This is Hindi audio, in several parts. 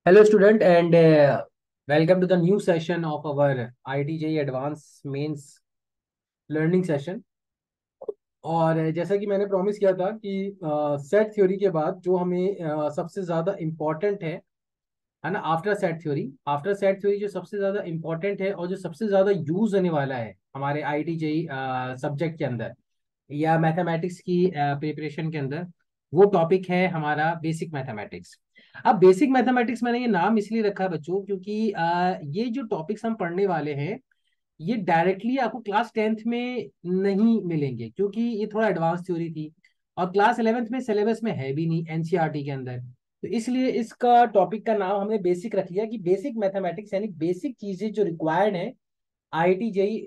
Hello, student, and welcome to the new session of our ITJ Advanced Mains Learning Session। और जैसा कि मैंने प्रॉमिस किया था कि सेट थ्योरी के बाद जो हमें सबसे ज़्यादा इम्पोर्टेंट है ना, आफ्टर सेट थ्योरी जो सबसे ज़्यादा इम्पोर्टेंट है और जो सबसे ज़्यादा यूज होने वाला है हमारे ITJ सब्जेक्ट के अंदर या मैथमेटिक्स की प्रिपरेशन के अंदर, वो टॉपिक है हमारा बेसिक मैथमेटिक्स। अब बेसिक मैथमेटिक्स मैंने ये नाम इसलिए रखा है बच्चों, क्योंकि ये जो टॉपिक्स हम पढ़ने वाले हैं ये डायरेक्टली आपको क्लास 10th में नहीं मिलेंगे, क्योंकि ये थोड़ा एडवांस थ्योरी थी और क्लास 11th में सिलेबस में है भी नहीं एनसीईआरटी के अंदर। तो इसलिए इसका टॉपिक का नाम हमने बेसिक रख लिया कि बेसिक मैथमेटिक्स, यानी बेसिक चीजें जो रिक्वायर्ड है आईआईटी जेई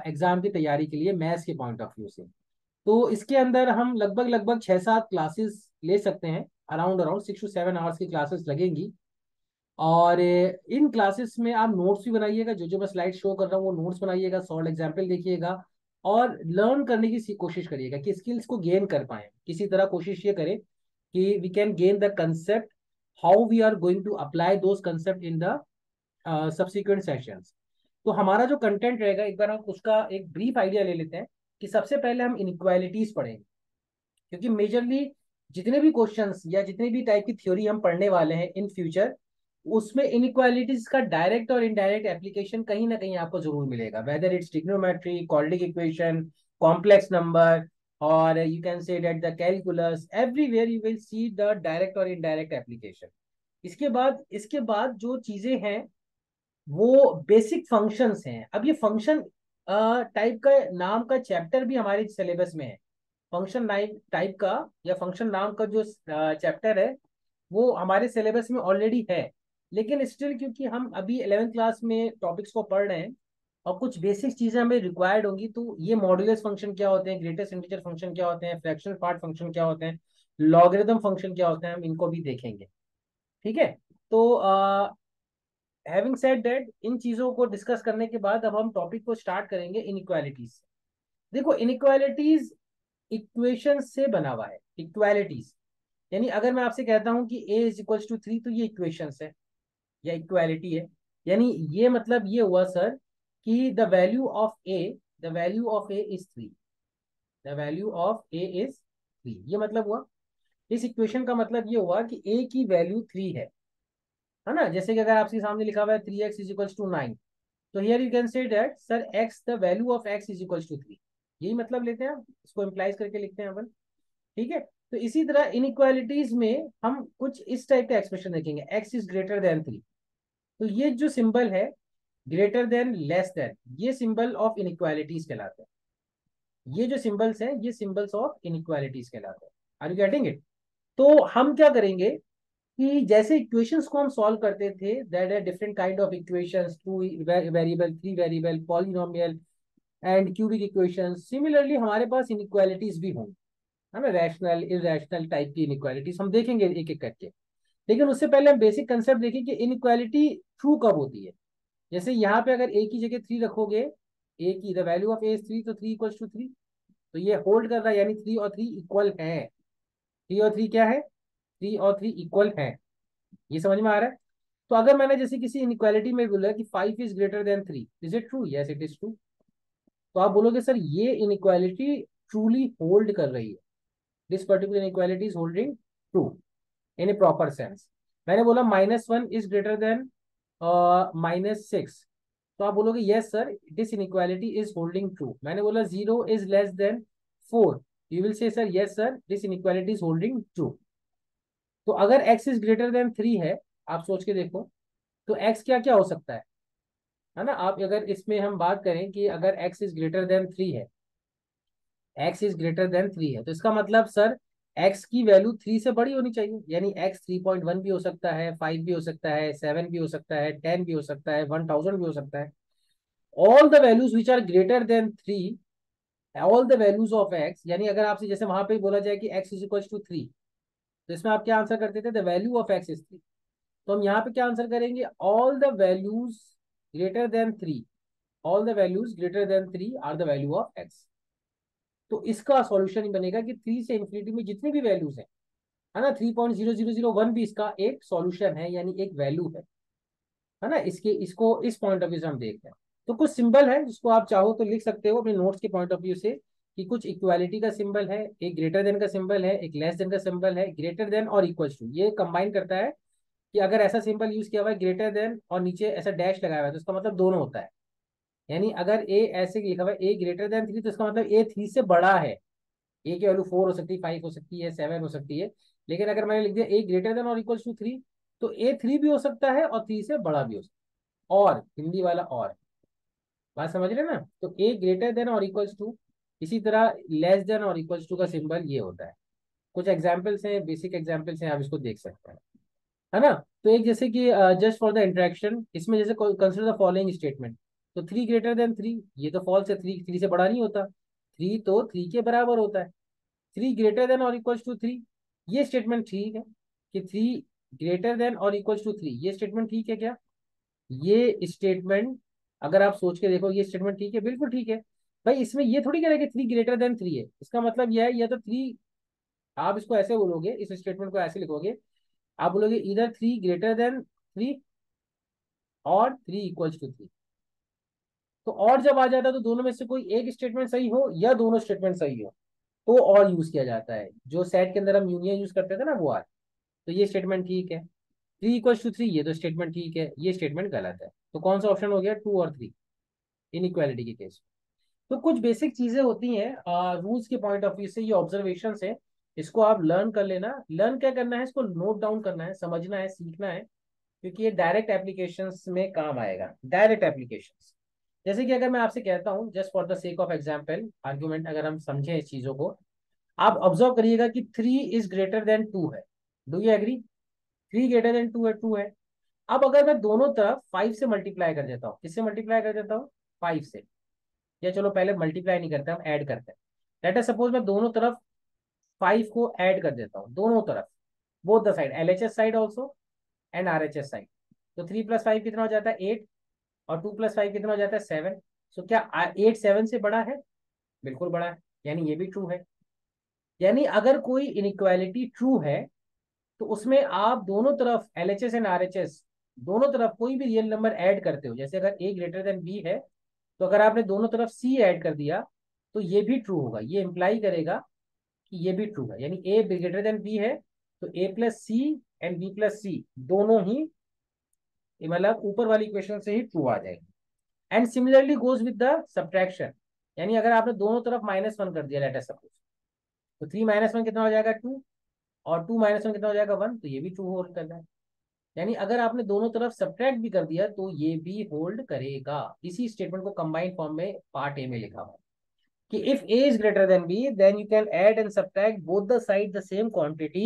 एग्जाम की तैयारी के लिए मैथ्स के पॉइंट ऑफ व्यू से। तो इसके अंदर हम लगभग लगभग 6-7 क्लासेस ले सकते हैं। अराउंड अराउंड 6 to 7 आवर्स की क्लासेस लगेंगी। और इन क्लासेस में आप नोट्स भी बनाइएगा, जो जो मैं स्लाइड शो कर रहा हूँ वो नोट्स बनाइएगा, सॉल्व एग्जाम्पल देखिएगा और लर्न करने की कोशिश करिएगा कि स्किल्स को गेन कर पाए। किसी तरह कोशिश ये करें कि we can gain the concept, how we are going to apply those concept in the subsequent sessions. तो हमारा जो कंटेंट रहेगा, एक बार हम उसका एक ब्रीफ आइडिया ले लेते हैं कि सबसे पहले हम इनइक्वालिटीज पढ़ेंगे, क्योंकि मेजरली जितने भी क्वेश्चंस या जितने भी टाइप की थ्योरी हम पढ़ने वाले हैं इन फ्यूचर, उसमें इनइक्वालिटीज का डायरेक्ट और इनडायरेक्ट एप्लीकेशन कहीं ना कहीं आपको जरूर मिलेगा, whether it's trigonometry, quadratic equation, complex number, और you can say that the calculus, everywhere you will see the direct और इनडायरेक्ट एप्लीकेशन। इसके बाद जो चीजें हैं वो बेसिक फंक्शंस हैं। अब ये फंक्शन टाइप का नाम का चैप्टर भी हमारे सिलेबस में है। फंक्शन टाइप का या फंक्शन नाम का जो चैप्टर है वो हमारे सिलेबस में ऑलरेडी है। लेकिन स्टिल क्योंकि हम अभी 11th क्लास में टॉपिक्स को पढ़ रहे हैं और कुछ बेसिक चीजें हमें रिक्वायर्ड होंगी, तो ये मॉड्यूलस फंक्शन क्या होते हैं, ग्रेटेस्ट इंटीजर फंक्शन क्या होते हैं, फ्रैक्शनल पार्ट फंक्शन क्या होते हैं, लॉगरिथम फंक्शन क्या होते हैं, हम इनको भी देखेंगे। ठीक है। तो हैविंग सेड दैट, इन चीजों को डिस्कस करने के बाद अब हम टॉपिक को स्टार्ट करेंगे इनइक्वालिटीज से। देखो, इनइक्वालिटीज इक्वेशन से बना हुआ है। इक्वालिटीज यानी अगर मैं आपसे कहता हूं कि a इज इक्वल टू 3, तो ये इक्वेशन है या इक्वालिटी है। यानी ये मतलब ये हुआ सर कि the value of A is 3, the value of A is 3, ये मतलब हुआ। इस इक्वेशन का मतलब ये हुआ कि a की वैल्यू 3 है ना। जैसे कि अगर आपके सामने लिखा हुआ है 3x इज इक्वल टू 9, तो here you can say that sir x, the value of x is equal to 3। यही मतलब लेते हैं, हम इसको इम्प्लाइज करके लिखते हैं अपन। ठीक है। तो इसी तरह इनइक्वालिटीज में हम कुछ इस टाइप का एक्सप्रेशन देखेंगे, x इज ग्रेटर देन 3। तो ये जो सिंबल है ग्रेटर देन, लेस देन, ये सिंबल ऑफ इनइक्वालिटीज कहलाते हैं। ये जो सिंबल्स हैं ये सिंबल्स ऑफ इनइक्वालिटीज कहलाते हैं। Are you getting it? तो हम क्या करेंगे कि जैसे इक्वेशंस को हम सॉल्व करते थे, that are different kind of equations, 2 variable, 3 variable, polynomial and cubic equations, similarly हमारे पास इनइक्वालिटीज भी होंगी, है ना, रैशनल इरेशनल टाइप की इनइक्वालिटीज हम देखेंगे एक एक करके। लेकिन उससे पहले हम बेसिक कंसेप्ट देखें कि इनइक्वालिटी ट्रू कब होती है। जैसे यहाँ पे अगर ए की जगह 3 रखोगे, ए की the value of A is 3, तो 3 इक्वल्स टू 3, तो ये होल्ड कर रहा है, यानी 3 और 3 इक्वल है। 3 और 3 क्या है? 3 और 3 इक्वल है। ये समझ में आ रहा है? तो अगर मैंने जैसे किसी इनइक्वालिटी में बोला कि 5 is greater than 3, is it true? Yes, it is true. तो आप बोलोगे सर ये इनइक्वालिटी ट्रूली होल्ड कर रही है, this particular inequality is holding true in A proper sense. मैंने बोला -1 इज ग्रेटर देन -6, तो आप बोलोगे yes sir, this inequality is holding true. मैंने बोला 0 is less than 4, you will say sir yes sir, this inequality is holding true. तो अगर x इज ग्रेटर देन 3 है, आप सोच के देखो, तो x क्या क्या हो सकता है ना। आप अगर इसमें हम बात करें कि अगर x इज ग्रेटर देन 3 है, x इज ग्रेटर देन 3 है, तो इसका मतलब सर x की वैल्यू 3 से बड़ी होनी चाहिए। यानी x 3.1 भी हो सकता है, 5 भी हो सकता है, 7 भी हो सकता है, 10 भी हो सकता है, 1000 भी हो सकता है। All the values which are greater than 3, all the values of x, यानी अगर आपसे जैसे वहां पे बोला जाए कि x इज इक्वल टू 3, तो इसमें आप क्या आंसर करते थे? The value of x is 3। तो हम यहाँ पे क्या आंसर करेंगे? All the values greater than 3, all the values greater than 3 are the value of x। तो इसका सॉल्यूशन ही बनेगा कि 3 से इंफिनिटी में जितनी भी वैल्यूज हैं, है ना। 3.0001 भी इसका एक सॉल्यूशन है, यानी एक वैल्यू है ना। इसके इसको इस पॉइंट ऑफ व्यू से हम देख रहे हैं। तो कुछ सिंबल है जिसको आप चाहो तो लिख सकते हो अपने नोट्स के पॉइंट ऑफ व्यू से, कि कुछ इक्वालिटी का सिंबल है, एक ग्रेटर देन का सिंबल है, एक लेस देन का सिंबल है, ग्रेटर देन और इक्वल्स टू, ये कंबाइन करता है कि अगर ऐसा सिंबल यूज किया हुआ है ग्रेटर देन और नीचे ऐसा डैश लगाया हुआ है तो इसका मतलब दोनों होता है। यानी अगर ए ऐसे लिखा हुआ है ए ग्रेटर देन 3 तो इसका मतलब ए 3 से बड़ा है। ए की वैल्यू 4 हो सकती है, 5 हो सकती है, 7 हो सकती है। लेकिन अगर मैंने लिख दिया ए ग्रेटर देन और इक्वल्स टू 3, तो ए 3 भी हो सकता है और 3 से बड़ा भी हो सकता है। और हिंदी वाला और, बात समझ रहे हैं ना। तो ए ग्रेटर देन और इक्वल्स टू, इसी तरह लेस देन और इक्वल्स टू का सिंबल ये होता है। कुछ एग्जाम्पल्स हैं, बेसिक एग्जाम्पल्स हैं, आप इसको देख सकते हैं, है ना। तो एक जैसे कि जस्ट फॉर द इंटरेक्शन, इसमें जैसे कंसिडर द फॉलोइंग स्टेटमेंट। तो 3 ग्रेटर देन 3, ये तो फॉल्स है, 3 से बड़ा नहीं होता, 3 तो 3 के बराबर होता है। 3 ग्रेटर देन और इक्वल्स टू 3, ये स्टेटमेंट ठीक है, कि 3 ग्रेटर देन और इक्वल्स टू 3, ये स्टेटमेंट ठीक है क्या? ये स्टेटमेंट अगर आप सोच के देखो, ये स्टेटमेंट ठीक है, बिल्कुल ठीक है। भाई इसमें ये थोड़ी कह रहा है कि 3 ग्रेटर देन 3 है, इसका मतलब यह है या तो 3, आप इसको ऐसे बोलोगे, इस स्टेटमेंट को ऐसे लिखोगे, आप बोलोगे इधर 3 ग्रेटर देन 3 और 3 इक्वल्स टू 3। तो और जब आ जाता है तो दोनों में से कोई एक स्टेटमेंट सही हो या दोनों स्टेटमेंट सही हो तो और यूज किया जाता है। जो सेट के अंदर हम यूनियन यूज करते थे ना, वो आर। तो ये स्टेटमेंट ठीक है, 3 इक्वल्स टू 3, ये तो स्टेटमेंट ठीक है, ये स्टेटमेंट गलत है। तो कौन सा ऑप्शन हो गया, 2 और 3, इनइक्वालिटी के केस। तो कुछ बेसिक चीजें होती हैं रूल्स के पॉइंट ऑफ व्यू से, ये ऑब्जर्वेशन है, इसको आप लर्न कर लेना। लर्न क्या करना है, इसको नोट डाउन करना है, समझना है, सीखना है, क्योंकि ये डायरेक्ट एप्लीकेशंस में काम आएगा, डायरेक्ट एप्लीकेशंस। जैसे कि अगर मैं आपसे कहता हूं, just for the sake of example argument, अगर हम समझें इस चीजों को, आप ऑब्जर्व करिएगा कि 3 इज ग्रेटर देन 2 है। Do you agree? 3 greater than 2 है, 2 है। अब अगर मैं दोनों तरफ 5 से मल्टीप्लाई कर देता हूँ, किससे मल्टीप्लाई कर देता हूँ, 5 से। या चलो पहले मल्टीप्लाई नहीं करते, हम ऐड करते हैं। लेट अस सपोज मैं दोनों तरफ 5 को ऐड कर देता हूँ, दोनों तरफ, both the side, LHS side also and RHS side. तो 3 प्लस 5 कितना हो जाता है, 8, और 2 प्लस 5 कितना हो जाता है, 7। सो क्या 8 7 से बड़ा है? बिल्कुल बड़ा है, यानी ये भी ट्रू है। यानी अगर कोई इनइक्वालिटी ट्रू है तो उसमें आप दोनों तरफ एलएचएस एंड आरएचएस, दोनों तरफ कोई भी रियल नंबर ऐड करते हो, जैसे अगर ए ग्रेटर देन बी है, तो अगर आपने दोनों तरफ सी ऐड कर दिया तो ये भी ट्रू होगा। ये इंप्लाई करेगा कि ये भी ट्रू है, यानी ए ग्रेटर देन बी है तो A plus C and B plus C दोनों ही, मतलब ऊपर वाली इक्वेशन से ही ट्रू आ जाएगी। And similarly goes with the subtraction, यानी अगर आपने दोनों तरफ -1 कर दिया, लेट अस सपोज, तो 3 -1 कितना हो जाएगा, 2, और 2 -1 कितना हो जाएगा, 1, तो ये भी ट्रू होल्ड कर रहा है। यानी अगर आपने दोनों तरफ सब्ट्रैक्ट भी कर दिया तो ये भी होल्ड करेगा। इसी स्टेटमेंट को कंबाइंड फॉर्म में पार्ट ए में लिखा हुआ है कि if a is greater than b then you can add and subtract both the side the same quantity,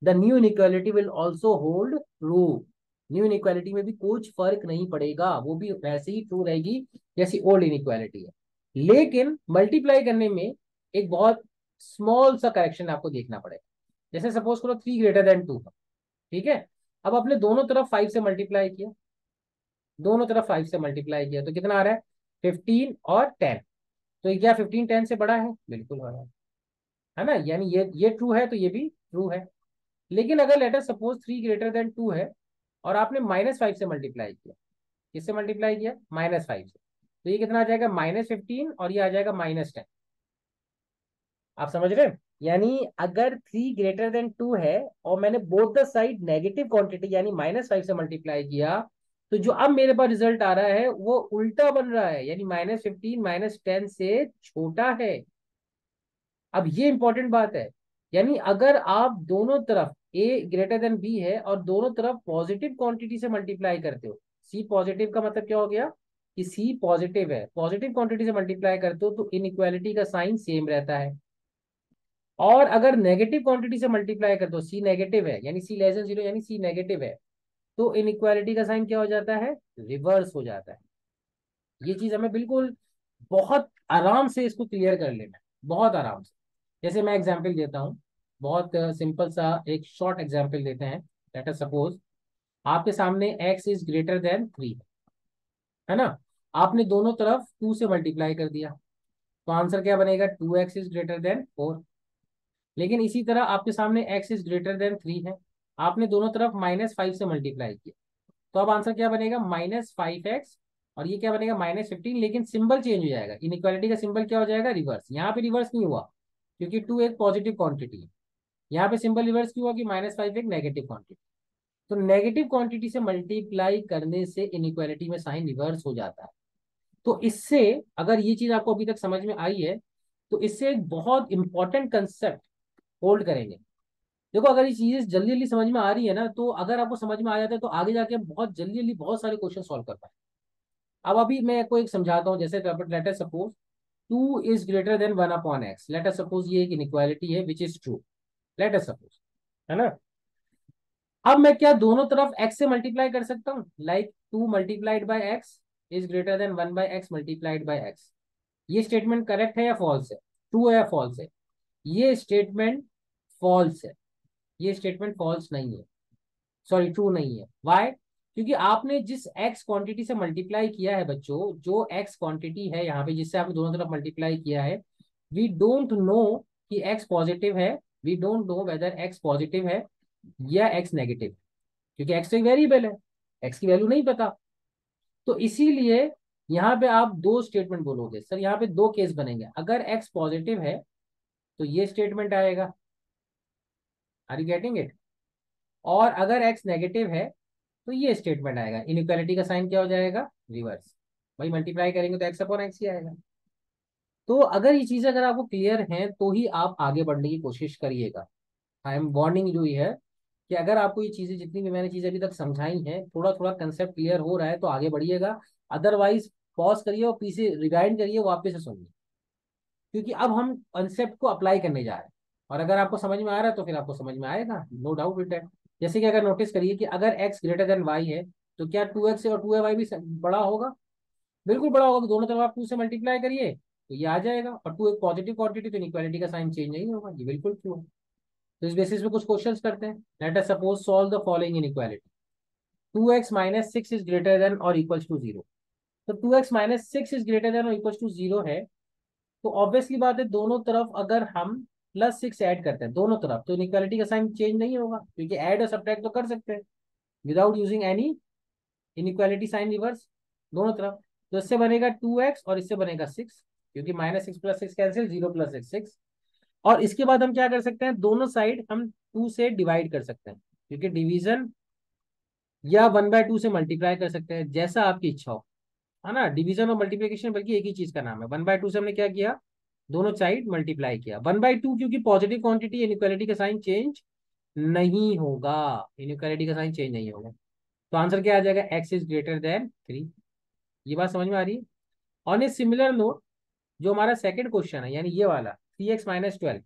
the new inequality will also hold true। New inequality में भी कुछ फर्क नहीं पड़ेगा, वो भी वैसे ही ट्रू रहेगी जैसी ओल्ड इनइक्वालिटी है। लेकिन मल्टीप्लाई करने में एक बहुत स्मॉल सा करेक्शन आपको देखना पड़ेगा। जैसे सपोज करो 3 ग्रेटर देन 2, ठीक है। अब आपने दोनों तरफ 5 से मल्टीप्लाई किया, दोनों तरफ 5 से मल्टीप्लाई किया तो कितना आ रहा है, 15 और 10। तो ये क्या 15 10 से बड़ा है? बिल्कुल हो रहा है ना। यानी ये ट्रू है तो ये भी ट्रू है। लेकिन अगर लेटर सपोज 3 ग्रेटर देन 2 है और आपने -5 से मल्टीप्लाई किया, किससे मल्टीप्लाई किया, -5 से, तो ये कितना आ जाएगा, -15, और ये आ जाएगा -10। आप समझ रहे हैं? यानी अगर 3 ग्रेटर देन 2 है और मैंने both the side negative quantity यानी -5 से मल्टीप्लाई किया, तो जो अब मेरे पास रिजल्ट आ रहा है वो उल्टा बन रहा है, यानी -15 -10 से छोटा है। अब ये इंपॉर्टेंट बात है, यानी अगर आप दोनों तरफ ए ग्रेटर देन बी है और दोनों तरफ पॉजिटिव क्वांटिटी से मल्टीप्लाई करते हो, सी पॉजिटिव का मतलब क्या हो गया कि सी पॉजिटिव है, पॉजिटिव क्वांटिटी से मल्टीप्लाई करते हो तो इनइक्वालिटी का साइन सेम रहता है। और अगर नेगेटिव क्वांटिटी से मल्टीप्लाई करते हो, सी नेगेटिव है यानी सी लेस देन 0 यानी सी नेगेटिव है, तो इनइक्वालिटी का साइन क्या हो जाता है, रिवर्स हो जाता है। ये चीज हमें बिल्कुल बहुत आराम से इसको क्लियर कर लेना है, बहुत आराम से। जैसे मैं एग्जांपल देता हूँ, बहुत सिंपल सा एक शॉर्ट एग्जांपल देते हैं। लेट अस सपोज आपके सामने x इज ग्रेटर देन 3 है ना। आपने दोनों तरफ 2 से मल्टीप्लाई कर दिया, तो आंसर क्या बनेगा, 2x इज ग्रेटर देन 4। लेकिन इसी तरह आपके सामने x इज ग्रेटर देन 3 है, आपने दोनों तरफ -5 से मल्टीप्लाई किया, तो अब आंसर क्या बनेगा, -5x, और ये क्या बनेगा -15, लेकिन सिंबल चेंज हो जाएगा, इनइक्वालिटी का सिंबल क्या हो जाएगा, रिवर्स। यहाँ पे रिवर्स नहीं हुआ क्योंकि 2 एक पॉजिटिव क्वांटिटी है, यहाँ पे सिंबल रिवर्स क्यों हुआ कि -5 एक नेगेटिव क्वांटिटी। तो नेगेटिव क्वांटिटी से मल्टीप्लाई करने से इनइक्वालिटी में साइन रिवर्स हो जाता है। तो इससे, अगर ये चीज आपको अभी तक समझ में आई है, तो इससे एक बहुत इंपॉर्टेंट कंसेप्ट होल्ड करेंगे। देखो, अगर ये चीजें जल्दी जल्दी समझ में आ रही है ना, तो अगर आपको समझ में आ जाता है तो आगे जाके हम बहुत जल्दी जल्दी बहुत सारे क्वेश्चन सॉल्व कर पाए। अब अभी मैं आपको एक समझाता हूँ, जैसे late us suppose 2 is greater then 1/x, late us suppose ये एक इनइक्वालिटी है which is true, late us suppose, है ना। अब मैं क्या दोनों तरफ x से मल्टीप्लाई कर सकता हूँ, like 2 multiplied by x is greater then 1/x multiplied by x. ये स्टेटमेंट करेक्ट है या फॉल्स है, ट्रू है या फॉल्स है, ये स्टेटमेंट फॉल्स है, ये स्टेटमेंट फॉल्स नहीं है, सॉरी ट्रू नहीं है। वाई? क्योंकि आपने जिस x क्वांटिटी से मल्टीप्लाई किया है बच्चों, जो x क्वांटिटी है यहाँ पे जिससे आपने दोनों तरफ मल्टीप्लाई किया है, वी डोंट नो कि x पॉजिटिव है, we don't know whether x positive है या x नेगेटिव, क्योंकि x तो एक वेरिएबल है, x की वैल्यू नहीं पता। तो इसीलिए यहाँ पे आप दो स्टेटमेंट बोलोगे, सर यहाँ पे दो केस बनेंगे, अगर x पॉजिटिव है तो ये स्टेटमेंट आएगा, आर यू गेटिंग इट, और अगर x नेगेटिव है तो ये स्टेटमेंट आएगा, इनइक्वालिटी का साइन क्या हो जाएगा, रिवर्स। भाई मल्टीप्लाई करेंगे तो x अपॉन एक्स ही आएगा। तो अगर ये चीजें अगर आपको क्लियर हैं तो ही आप आगे बढ़ने की कोशिश करिएगा। आई एम वार्निंग जो है कि अगर आपको ये चीजें, जितनी भी मैंने चीजें अभी तक समझाई हैं, थोड़ा थोड़ा कंसेप्ट क्लियर हो रहा है तो आगे बढ़िएगा, अदरवाइज पॉज करिए और पीछे रिवाइंड करिए, वापस से सुनिए, क्योंकि अब हम कंसेप्ट को अप्लाई करने जा रहे हैं। और अगर आपको समझ में आ रहा है तो फिर आपको समझ में आएगा, नो डाउट विद दैट। जैसे कि अगर नोटिस करिए कि अगर x ग्रेटर देन y है, तो क्या 2x और 2y भी बड़ा होगा, बिल्कुल बड़ा होगा, कि दोनों तरफ आप 2 से मल्टीप्लाई करिए तो ये आ जाएगा, और 2 एक पॉजिटिव क्वांटिटी, तो इनइक्वालिटी का साइन चेंज नहीं होगा, ये बिल्कुल ट्रू है। तो इस बेसिस पे कुछ क्वेश्चंस करते हैं। Late us suppose solve the following inequality, 2x minus six is greater than और इक्वल्स टू 0। तो 2x minus six is greater than और इक्वल्स टू 0 है, तो ऑब्वियसली बात है दोनों तरफ अगर हम +6 ऐड करते हैं दोनों तरफ, तो इनइक्वालिटी का साइन चेंज नहीं होगा, क्योंकि ऐड और सब्ट्रैक्ट तो कर सकते हैं without using any inequality sign reverse दोनों तरफ। तो इससे बनेगा 2x और इससे बनेगा 6, क्योंकि -6 + 6 कैंसिल, 0 + 6 6। और इसके बाद हम क्या कर सकते हैं, दोनों साइड हम 2 से डिवाइड कर सकते हैं, क्योंकि डिवीजन या 1/2 से मल्टीप्लाई कर सकते हैं, जैसा आपकी इच्छा हो, है ना। डिवीजन और मल्टीप्लिकेशन बल्कि एक ही चीज का नाम है। 1/2 से हमने क्या किया, दोनों साइड मल्टीप्लाई किया। 1/2 क्योंकि पॉजिटिव क्वांटिटी, इनइक्वालिटी का साइन चेंज नहीं होगा, इनइक्वालिटी का साइन चेंज नहीं होगा। तो आंसर क्या आ जाएगा, x इज ग्रेटर देन 3। ये बात समझ में आ रही है। ऑन ए सिमिलर नोट, जो हमारा सेकंड क्वेश्चन है, यानी ये वाला 3x - 12,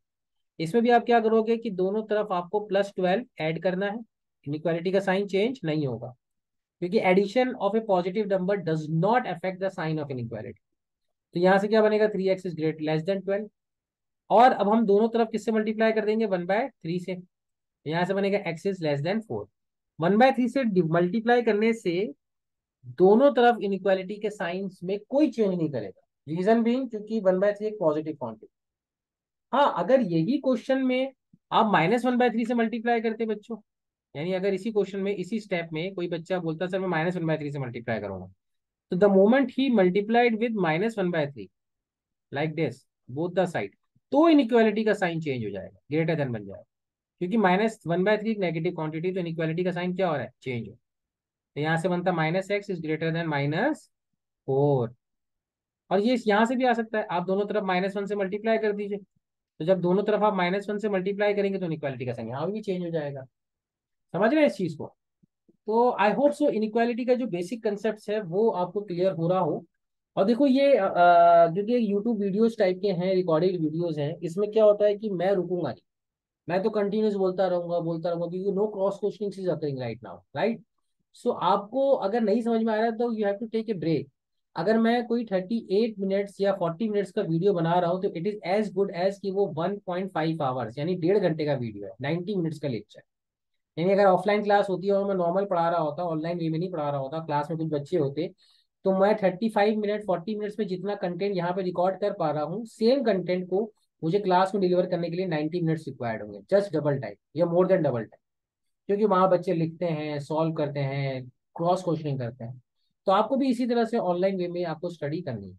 इसमें भी आप क्या करोगे कि दोनों तरफ आपको +12 ऐड करना है, इनइक्वालिटी का साइन चेंज नहीं होगा, क्योंकि addition of a positive number does not affect the sign of inequality. तो यहां से क्या बनेगा, 3x is great less than 12। और अब हम दोनों तरफ किससे मल्टीप्लाई कर देंगे, 1/3 से, यहां से बनेगा x इज लेस देन 4। 1/3 से मल्टीप्लाई करने से दोनों तरफ इनइक्वालिटी के साइंस में कोई चेंज नहीं करेगा, रीजन बीइंग क्योंकि 1/3 एक पॉजिटिव क्वांटिटी। हाँ, अगर यही क्वेश्चन में आप -1/3 से मल्टीप्लाई करते बच्चों, यानी अगर इसी क्वेश्चन में इसी स्टेप में कोई बच्चा बोलता सर मैं -1/3 से मल्टीप्लाई करूंगा, तो the moment he multiplied with -1/3 like this both the side, तो इनइक्वालिटी का साइन चेंज हो जाएगा, ग्रेटर देन बन जाएगा, क्योंकि -1/3 नेगेटिव क्वांटिटी, तो इनइक्वालिटी का साइन क्या हो रहा है, चेंज हो। तो यहाँ से बनता -x इज ग्रेटर देन -4। और ये यहाँ से भी आ सकता है, आप दोनों तरफ -1 से मल्टीप्लाई कर दीजिए, तो जब दोनों तरफ आप -1 से मल्टीप्लाई करेंगे तो इनइक्वालिटी का साइन यहाँ भी चेंज हो जाएगा। समझ रहे हैं इस चीज को। तो आई होप सो इनइक्वालिटी का जो बेसिक कंसेप्ट है वो आपको क्लियर हो रहा हो। और देखो ये क्योंकि यूट्यूब वीडियोस टाइप के हैं, रिकॉर्डेड वीडियोस हैं, इसमें क्या होता है कि मैं रुकूंगा नहीं, मैं तो कंटिन्यूस बोलता रहूंगा, क्योंकि no cross questioning is occurring right now, right. So आपको अगर नहीं समझ में आ रहा है तो you have to take a break. अगर मैं कोई 38 मिनट्स या 40 मिनट्स का वीडियो बना रहा हूँ तो it is as good as कि वो 1.5 आवर्स यानी 1.5 घंटे का वीडियो है, 90 मिनट्स का लेक्चर। यानी अगर ऑफलाइन क्लास होती है और मैं नॉर्मल पढ़ा रहा होता, ऑनलाइन वे में नहीं पढ़ा रहा होता, क्लास में कुछ बच्चे होते, तो मैं 35 मिनट 40 मिनट्स में जितना कंटेंट यहाँ पे रिकॉर्ड कर पा रहा हूँ, सेम कंटेंट को मुझे क्लास में डिलीवर करने के लिए 90 मिनट्स रिक्वायर्ड होंगे, जस्ट डबल टाइम या मोर देन डबल टाइम, क्योंकि वहाँ बच्चे लिखते हैं, सॉल्व करते हैं, क्रॉस क्वेश्चनिंग करते हैं। तो आपको भी इसी तरह से ऑनलाइन वे में आपको स्टडी करनी है।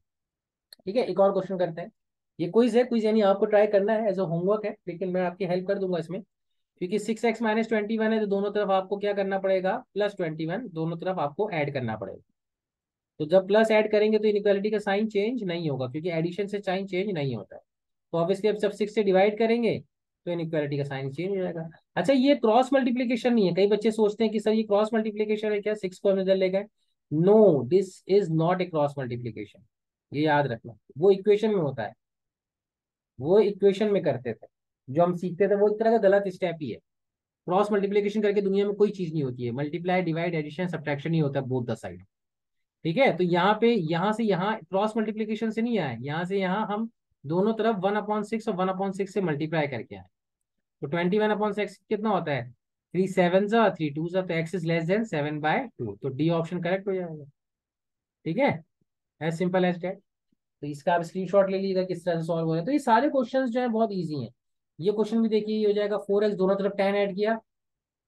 ठीक है, एक और क्वेश्चन करते हैं। ये क्विज है, क्विज यानी आपको ट्राई करना है, एज अ होमवर्क है, लेकिन मैं आपकी हेल्प कर दूंगा इसमें, क्योंकि 6x - 21 है, तो दोनों तरफ आपको क्या करना पड़ेगा, +21 दोनों तरफ आपको ऐड करना पड़ेगा। तो जब प्लस ऐड करेंगे तो इनइक्वालिटी का साइन चेंज नहीं होगा, क्योंकि एडिशन से साइन चेंज नहीं होता है। तो ऑब्वियसली अब जब 6 से डिवाइड करेंगे तो इनइक्वालिटी का साइन चेंज हो जाएगा। अच्छा, ये क्रॉस मल्टीप्लीकेशन नहीं है। कई बच्चे सोचते हैं कि सर ये क्रॉस मल्टीप्लीकेशन है क्या, 6 को हम इधर ले गए। No, this is not a cross multiplication. ये याद रखना, वो इक्वेशन में होता है, वो इक्वेशन में करते थे, जो हम सीखते थे वो एक तरह का गलत स्टेप ही है। क्रॉस मल्टीप्लीकेशन करके दुनिया में कोई चीज नहीं होती है, मल्टीप्लाई डिवाइड एडिशन सब्ट्रैक्शन ही होता है, बोथ द साइड। ठीक है, तो यहाँ पे यहाँ से यहाँ क्रॉस मल्टीप्लीकेशन से नहीं आए, यहाँ से यहाँ हम दोनों तरफ 1/6 और 1/6 से मल्टीप्लाई करके आए। तो 21/6 कितना होता है, 3 7 जा 3 2 जा, तो एक्स इज लेस देन 7/2, तो डी ऑप्शन करेक्ट हो जाएगा। ठीक है, एज सिंपल एज डेट। तो इसका आप स्क्रीनशॉट ले लीजिएगा किस तरह से सॉल्व हो रहा है। तो ये सारे क्वेश्चंस जो है बहुत इजी हैं। ये क्वेश्चन भी देखिए, ये हो जाएगा 4x, दोनों तरफ 10 ऐड किया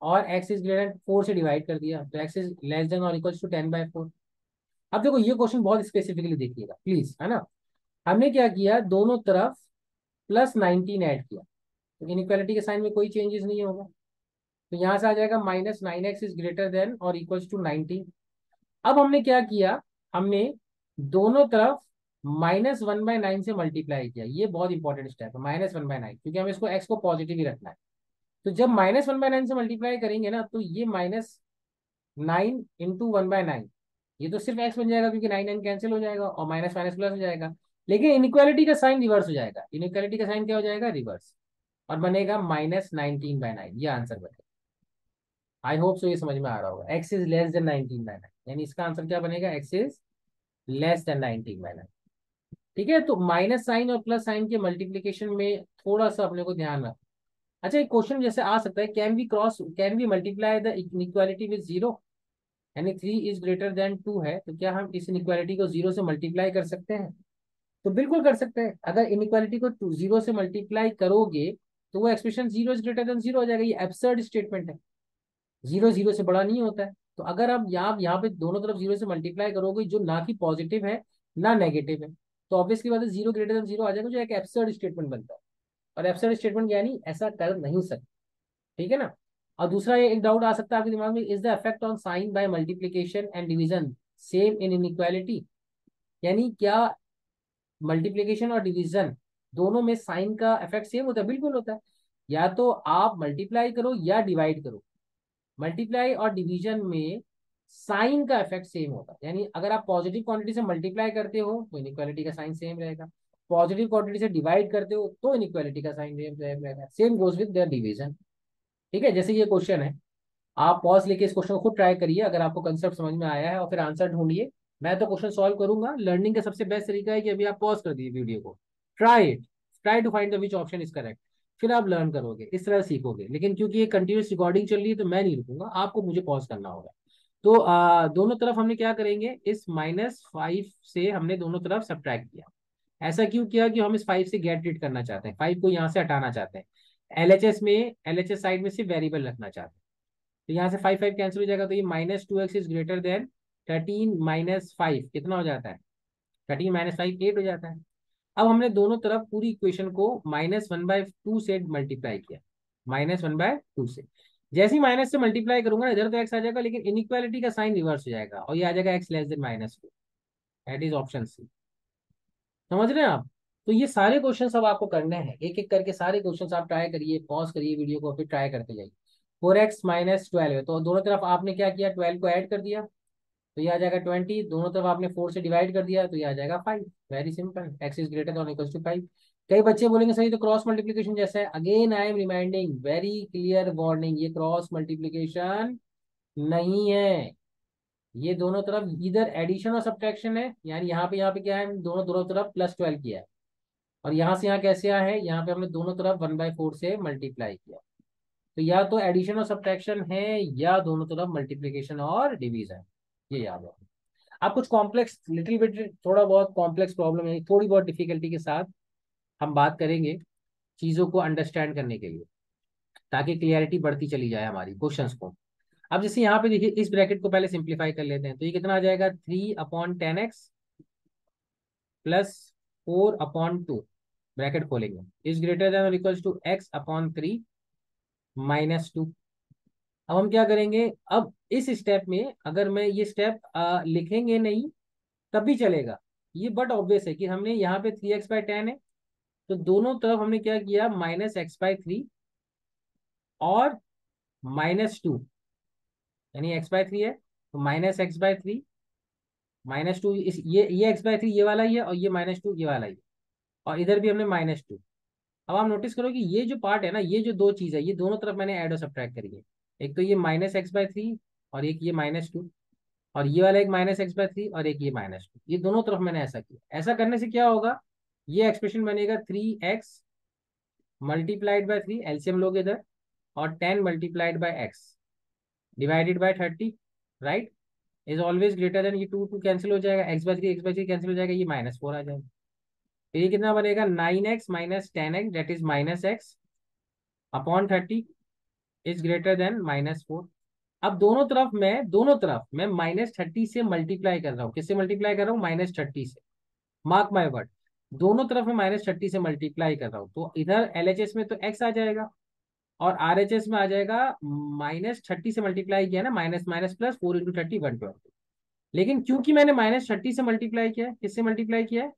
और x इज ग्रेटर 4 से डिवाइड कर दिया, तो x इज लेस देन और इक्वल टू 10/4। अब देखो ये क्वेश्चन बहुत स्पेसिफिकली देखिएगा प्लीज, है ना। हमने क्या किया, दोनों तरफ +19 ऐड किया, तो इनइक्वालिटी के साइन में कोई चेंजेस नहीं होगा। तो यहां से आ जाएगा -9x इज ग्रेटर देन और इक्वल्स टू 19। अब हमने क्या किया, हमने दोनों तरफ -1/9 से मल्टीप्लाई किया। ये बहुत इंपॉर्टेंट स्टेप है, -1/9, क्योंकि हमें इसको x को पॉजिटिव ही रखना है। तो जब -1/9 से मल्टीप्लाई करेंगे ना, तो ये -9 × 1/9, ये तो सिर्फ x बन जाएगा, क्योंकि 9 कैंसिल हो जाएगा और माइनस माइनस प्लस हो जाएगा। लेकिन इनइक्वालिटी का साइन रिवर्स हो जाएगा, इनइक्वालिटी का साइन क्या हो जाएगा, रिवर्स, और बनेगा -19/9। ये आंसर बनेगा। आई होप सो ये समझ में आ रहा होगा, x इज लेस देन 19/9, यानी इसका आंसर क्या बनेगा, x इज लेस देन 19/9। ठीक है, तो माइनस साइन और प्लस साइन के मल्टीप्लीकेशन में थोड़ा सा अपने को ध्यान रखना। अच्छा, एक क्वेश्चन जैसे आ सकता है, can we multiply the inequality with 0, यानी 3 इज ग्रेटर देन 2 है, तो क्या हम इस इनइक्वालिटी को 0 से मल्टीप्लाई कर सकते हैं। तो बिल्कुल कर सकते हैं। अगर इनइक्वालिटी को 0 से मल्टीप्लाई करोगे तो वो एक्सप्रेशन 0 इज ग्रेटर देन 0 हो जाएगा। ये एब्सर्ड स्टेटमेंट है, 0 0 से बड़ा नहीं होता है। तो अगर आप यहाँ पे दोनों तरफ 0 से मल्टीप्लाई करोगे, जो ना कि पॉजिटिव है ना नेगेटिव है, तो ऑब्वियसली बात है 0 ग्रेटर देन 0 आ जाएगा, जो एक एब्सर्ड स्टेटमेंट बनता है। और एब्सर्ड स्टेटमेंट यानी ऐसा कर नहीं सकते। ठीक है ना। और दूसरा, ये एक डाउट आ सकता है आपके दिमाग में, is the effect on sign by multiplication and division same in inequality, यानी क्या मल्टीप्लीकेशन और डिवीजन दोनों में साइन का इफेक्ट सेम होता है। बिल्कुल होता है। या तो आप मल्टीप्लाई करो या डिवाइड करो, मल्टीप्लाई और डिवीजन में साइन का इफेक्ट सेम होता है। यानी अगर आप पॉजिटिव क्वांटिटी से मल्टीप्लाई करते हो तो इनइक्वालिटी का साइन सेम रहेगा, पॉजिटिव क्वांटिटी से डिवाइड करते हो तो इनइक्वालिटी का साइन सेम रहेगा। Same goes with the division. ठीक है, जैसे ये क्वेश्चन है, आप पॉज लेके इस क्वेश्चन को खुद ट्राई करिए, अगर आपको कंसेप्ट समझ में आया है, और फिर आंसर ढूंढिए। मैं तो क्वेश्चन सॉल्व करूंगा। लर्निंग का सबसे बेस्ट तरीका है कि अभी आप पॉज कर दीजिए वीडियो को, try it, try to find the which option is correct, फिर आप लर्न करोगे, इस तरह सीखोगे। लेकिन क्योंकि ये कंटिन्यूस रिकॉर्डिंग चल रही है तो मैं नहीं रुकूंगा, आपको मुझे पॉज करना होगा। तो दोनों तरफ हमने क्या करेंगे, इस -5 से हमने दोनों तरफ सब्ट्रैक्ट किया। ऐसा क्यों किया, कि हम इस 5 से गेट रीड करना चाहते हैं, 5 को यहाँ से हटाना चाहते हैं। एलएचएस साइड में सिर्फ वेरिएबल रखना चाहते हैं। तो यहाँ से 5 5 कैंसिल हो जाएगा, तो ये -2x इज ग्रेटर देन 13 - 5 कितना हो जाता है, 13 - 5 8 हो जाता है। अब हमने दोनों तरफ पूरी इक्वेशन को -1/2 से मल्टीप्लाई किया, -1/2 से। जैसे ही माइनस से मल्टीप्लाई करूंगा इधर तो एक्स आ जाएगा, लेकिन इनइक्वालिटी का साइन रिवर्स हो जाएगा और ये आ जाएगा x less than -2। That is option C. समझ रहे हैं आप। तो ये सारे क्वेश्चन अब आपको करने हैं, एक एक करके सारे क्वेश्चन आप ट्राई करिए, पॉज करिए वीडियो को, फिर ट्राई करते जाइए। 4x - 12 है, तो दोनों तरफ आपने क्या किया, 12 को ऐड कर दिया, तो ये आ जाएगा 20। दोनों तरफ आपने 4 से डिवाइड कर दिया, तो ये आ जाएगा 5। Very simple, x is greater than equal to 5। कई बच्चे बोलेंगे सही तो क्रॉस मल्टीप्लीकेशन जैसा है। Again I am reminding, very clear warning, ये क्रॉस मल्टीप्लीकेशन नहीं है। ये दोनों तरफ इधर एडिशन और सब्ट्रैक्शन है, यानी यहाँ पे क्या है, दोनों दोनों तरफ +12 किया है। और यहाँ से यहाँ कैसे आया है, यहाँ पे हमने दोनों तरफ 1/4 से मल्टीप्लाई किया। तो या तो एडिशन और सब्ट्रैक्शन है, या दोनों तरफ मल्टीप्लीकेशन और डिवीजन। ये याद है। आप कुछ कॉम्प्लेक्स लिटिल बिट, थोड़ा बहुत कॉम्प्लेक्स प्रॉब्लम है, थोड़ी बहुत डिफिकल्टी के साथ हम बात करेंगे चीज़ों को अंडरस्टैंड करने के लिए, ताकि क्लियरिटी बढ़ती चली जाए हमारी क्वेश्चंस को। अब जैसे यहाँ पे देखिए, इस ब्रैकेट को पहले सिंप्लीफाई कर लेते हैं, तो ये कितना आ जाएगा, 3/10x प्लस 4/2, ब्रैकेट खोलेंगे, इज ग्रेटर देन और इक्वल्स टू x/3 -2। अब हम क्या करेंगे, अब इस स्टेप में अगर मैं ये स्टेप लिखेंगे नहीं तब भी चलेगा, ये बट ऑब्वियस है कि हमने यहाँ पे 3x/10 है, तो दोनों तरफ हमने क्या किया, -x/3 और -2, यानी x/3 है तो -x/3 -2, इस ये x/3 ये वाला ही है, और ये -2 ये वाला ही है, और इधर भी हमने -2। अब आप नोटिस करो कि ये जो पार्ट है ना, ये जो दो चीज है, ये दोनों तरफ मैंने ऐड और सब्ट्रैक्ट करी है। एक तो ये -x/3 और एक ये -2, और ये वाला एक -x/3 और एक ये -2, ये दोनों तरफ मैंने ऐसा किया। ऐसा करने से क्या होगा, ये एक्सप्रेशन बनेगा 3x मल्टीप्लाइड बाय 3, एलसीएम लोगे इधर, और 10 multiplied by x divided by 30, right, is always greater than, ये टू टू कैंसिल हो जाएगा, x/3 कैंसिल हो जाएगा, ये -4 आ जाएगा। तो ये कितना बनेगा, 9x minus 10x that is -x/30 is greater then -4। अब दोनों तरफ मैं -30 से मल्टीप्लाई कर रहा हूँ, किससे मल्टीप्लाई कर रहा हूँ, -30 से, मार्क माय वर्ड, दोनों तरफ मैं -30 से मल्टीप्लाई कर रहा हूँ, तो इधर एलएचएस में तो x आ जाएगा, और आरएचएस में आ जाएगा, -30 से मल्टीप्लाई किया ना, माइनस माइनस प्लस 4 × 30 120। लेकिन क्योंकि मैंने -30 से मल्टीप्लाई किया है, किससे मल्टीप्लाई किया है,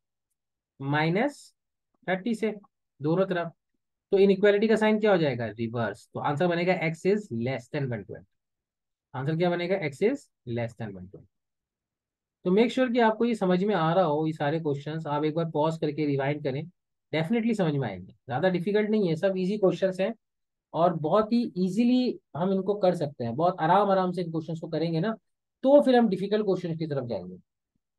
-30 से, दोनों तरफ, तो इनइक्वालिटी का साइन क्या हो जाएगा, रिवर्स, तो आंसर बनेगा x is less than 120। Answer क्या बनेगा, x इज लेस देन 120। तो मेक श्योर कि आपको ये समझ में आ रहा हो, ये सारे क्वेश्चंस आप एक बार पॉज करके रिवाइंड करें, डेफिनेटली समझ में आएंगे, ज़्यादा डिफिकल्ट नहीं है, सब इजी क्वेश्चंस हैं, और बहुत ही इजीली हम इनको कर सकते हैं, बहुत आराम आराम से इन क्वेश्चंस को करेंगे ना, तो फिर हम डिफिकल्ट क्वेश्चन की तरफ जाएंगे।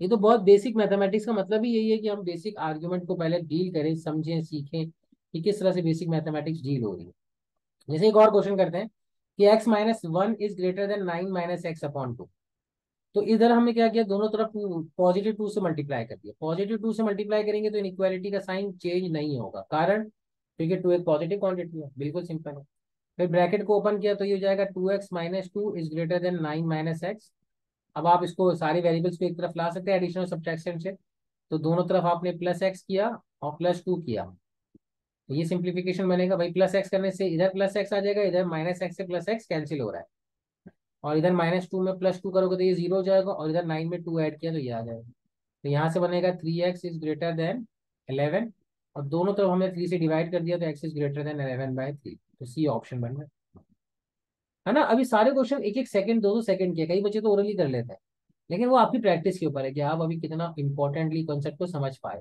ये तो बहुत बेसिक मैथमेटिक्स का मतलब ही यही है कि हम बेसिक आर्ग्यूमेंट को पहले डील करें, समझें, सीखें कि किस तरह से बेसिक मैथमेटिक्स डील हो रही है। जैसे एक और क्वेश्चन करते हैं कि x-1 is greater then 9 - x/2, तो इधर हमने क्या किया, दोनों तरफ +2 से मल्टीप्लाई कर दिया, +2 से मल्टीप्लाई करेंगे तो इनइक्वालिटी का साइन चेंज नहीं होगा, कारण क्योंकि 2 एक पॉजिटिव क्वांटिटी है, बिल्कुल सिंपल है। फिर ब्रैकेट को ओपन किया तो ये हो जाएगा 2x - 2 is greater then 9 - x। अब आप इसको सारे वेरिएबल्स को एक तरफ ला सकते हैं एडिशन और सब्ट्रैक्शन से, तो दोनों तरफ आपने +x किया और +2 किया, तो ये सिंप्लीफिकेशन बनेगा भाई, +x करने से इधर +x आ जाएगा, इधर -x से +x कैंसिल हो रहा है, और इधर -2 में +2 करोगे तो ये 0 हो जाएगा, और इधर 9 में 2 ऐड किया तो ये आ जाएगा। तो यहाँ से बनेगा 3x इज ग्रेटर देन 11, और दोनों तरफ हमने 3 से डिवाइड कर दिया तो x इज ग्रेटर देन 11/3, तो सी ऑप्शन बन गया, है ना। अभी सारे क्वेश्चन एक एक सेकंड, दो दो सेकंड के, कई बच्चे तो ओरली कर लेते हैं, लेकिन वो आपकी प्रैक्टिस के ऊपर है कि आप अभी कितना इंपॉर्टेंटली कॉन्सेप्ट को समझ पाए,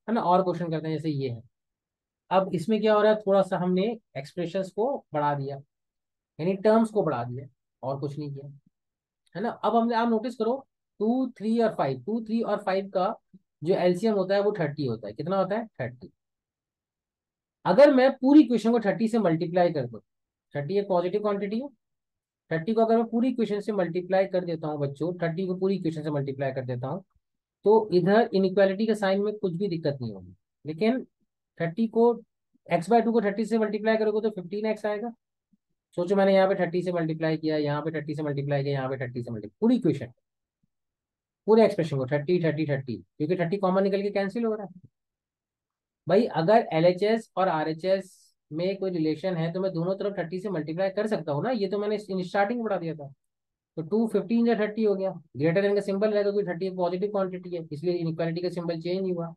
है ना। और क्वेश्चन करते हैं, जैसे ये है, अब इसमें क्या हो रहा है, थोड़ा सा हमने एक्सप्रेशंस को बढ़ा दिया, यानी टर्म्स को बढ़ा दिया, और कुछ नहीं किया, है ना। अब हमने, आप नोटिस करो, 2 3 और 5 का जो एलसीएम होता है वो 30 होता है, कितना होता है, 30। अगर मैं पूरी इक्वेशन को 30 से मल्टीप्लाई कर दूं, 30 एक पॉजिटिव क्वांटिटी है, 30 को अगर मैं पूरी इक्वेशन से मल्टीप्लाई कर देता हूँ बच्चों, 30 को पूरी इक्वेशन से मल्टीप्लाई कर देता हूँ, तो इधर इनइक्वालिटी के साइन में कुछ भी दिक्कत नहीं होगी। लेकिन 30 को, x/2 को 30 से मल्टीप्लाई करोगे तो 15x आएगा। सोचो मैंने यहाँ पे 30 से मल्टीप्लाई किया, यहाँ पे 30 से मल्टीप्लाई किया, यहाँ पे 30 से मल्टीप्लाई, पूरी इक्वेशन, पूरे एक्सप्रेशन को 30 30 30, क्योंकि 30 कॉमन निकल के कैंसिल हो रहा है। भाई अगर एलएचएस और आरएचएस में कोई रिलेशन है तो मैं दोनों तरफ 30 से मल्टीप्लाई कर सकता हूँ ना, ये तो मैंने स्टार्टिंग में बता दिया था। तो 2 15 या 30 हो गया, ग्रेटर देन का सिंबल रहेगा क्योंकि 30 एक पॉजिटिव क्वांटिटी है, इसलिए इनइक्वालिटी का सिंबल चेंज नहीं हुआ।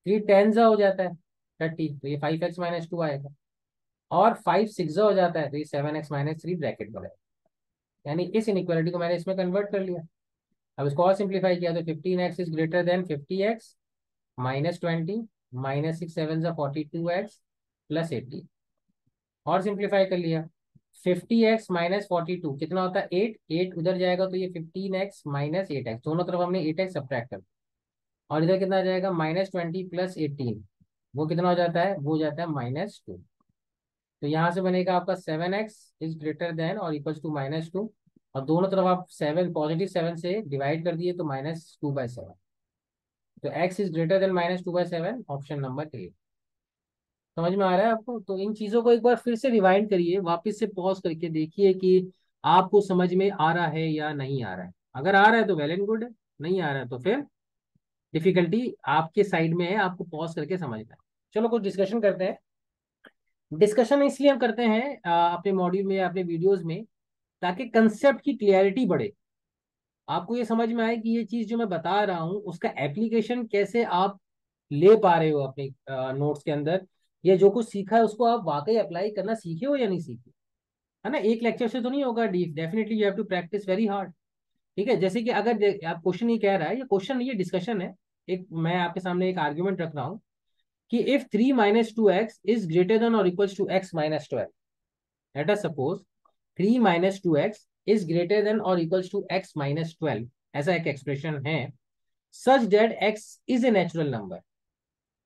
3 10 हो जाता है 30, तो ये 5x - 2 आएगा, और 5 6 हो जाता है तो ये 7x - 3 ब्रैकेट बनेगा, यानी इस इनइक्वालिटी को मैंने इसमें कन्वर्ट कर लिया। अब इसको और सिंप्लीफाई किया तो 15x is greater then 50x -20, -6 7 42x +80, और सिंप्लीफाई कर लिया। 50x - 42 कितना होता है, 8, 8 उधर जाएगा तो ये 15x - 8x, दोनों तरफ हमने 8x सब्ट्रैक्ट कर, और इधर कितना आ जाएगा, -20 +18, वो कितना हो जाता है, वो हो जाता है -2। तो यहाँ से बनेगा आपका 7x इज ग्रेटर देन और इक्वल्स टू -2, और दोनों तरफ आप 7 पॉजिटिव 7 से डिवाइड कर दिए तो -2/7, तो x is greater then -2/7, option number 8। समझ में आ रहा है आपको? तो इन चीजों को एक बार फिर से रिवाइंड करिए, वापस से पॉज करके देखिए कि आपको समझ में आ रहा है या नहीं आ रहा है। अगर आ रहा है तो वेल एंड गुड है, नहीं आ रहा है तो फिर डिफिकल्टी आपके साइड में है, आपको पॉज करके समझना है। चलो कुछ डिस्कशन करते हैं। डिस्कशन इसलिए हम करते हैं अपने मॉड्यूल में, अपने वीडियोज में, ताकि कंसेप्ट की क्लियरिटी बढ़े, आपको ये समझ में आए कि ये चीज जो मैं बता रहा हूँ उसका एप्लीकेशन कैसे आप ले पा रहे हो अपने नोट्स के अंदर, या जो कुछ सीखा है उसको आप वाकई अप्लाई करना सीखे हो या नहीं सीखे। है ना, एक लेक्चर से तो नहीं होगा, definitely you have to practice very hard. ठीक है, जैसे कि अगर आप क्वेश्चन ये कह रहा है, ये क्वेश्चन नहीं, ये डिस्कशन है। एक मैं आपके सामने एक आर्ग्यूमेंट रख रहा हूँ कि if 3 - 2x is greater than और equals to x - 12, let us suppose 3 - 2x is greater than और इक्वल्स टू x - 12, ऐसा एक एक्सप्रेशन है, such that x is a natural number.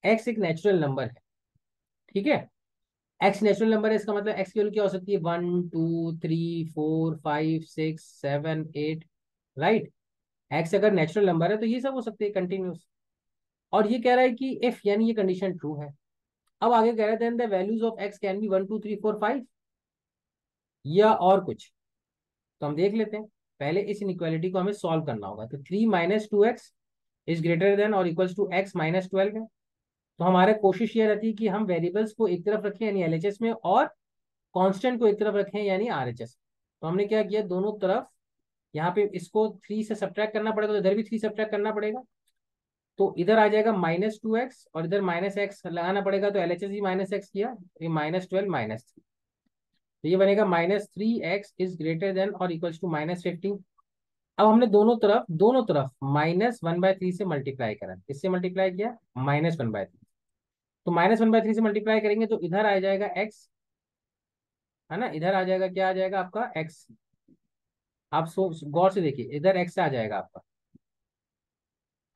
x एक नेचुरल नंबर है, ठीक है। x नेचुरल नंबर है, इसका मतलब x की वैल्यू क्या हो सकती है, 1 2 3 4 5 6 7 8, राइट। x अगर नेचुरल नंबर है तो ये सब हो सकते हैं कंटिन्यूस। और ये कह रहा है कि इफ, यानी ये कंडीशन ट्रू है। अब आगे कह रहे हैं then the values of x can be 1 2 3 4 5, या और कुछ। तो हम देख लेते हैं, पहले इस इनइक्वालिटी को हमें सॉल्व करना होगा। तो 3 - 2x इज ग्रेटर देन और इक्वल्स टू x - 12 है। तो हमारे कोशिश ये रहती है कि हम वेरिएबल्स को एक तरफ रखें यानी एलएचएस में, और कांस्टेंट को एक तरफ रखें यानी आरएचएस। तो हमने क्या किया, दोनों तरफ यहाँ पे इसको 3 से सब्ट्रैक्ट करना पड़ेगा, तो इधर भी 3 सब्ट्रैक्ट करना पड़ेगा। तो इधर आ जाएगा -2x और इधर -x लगाना पड़ेगा, तो एलएचएस भी -x किया, ये -12 -3। तो ये बनेगा -3x इज ग्रेटर देन और इक्वल्स टू -15। अब हमने दोनों तरफ -1/3 से मल्टीप्लाई करा, किससे मल्टीप्लाई किया, -1/3। तो -1/3 से मल्टीप्लाई करेंगे तो इधर आ जाएगा x, है ना, इधर आ जाएगा, क्या आ जाएगा आपका x। आप गौर से देखिए, इधर x आ जाएगा आपका,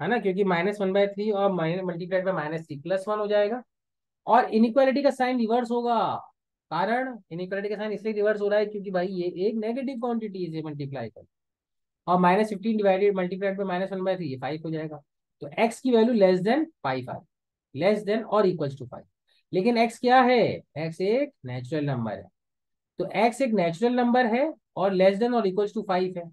है ना, क्योंकि -1/3 और मल्टीप्लाइड बाय -3 +1 हो जाएगा। और इनइक्वालिटी का साइन रिवर्स होगा, कारण इनइक्वालिटी का साइन इसलिए रिवर्स हो रहा है क्योंकि भाई ये एक नेगेटिव क्वांटिटी है, मल्टीप्लाई कर, और -15 डिवाइडेड मल्टीप्लाइड बाय -1/3, ये 5 हो जाएगा। तो x की वैल्यू लेस देन 5 है, लेस देन और इक्वल्स टू 5। लेकिन x क्या है, x एक नेचुरल नंबर है। तो x एक नेचुरल नंबर है और लेस देन और इक्वल्स टू 5 है।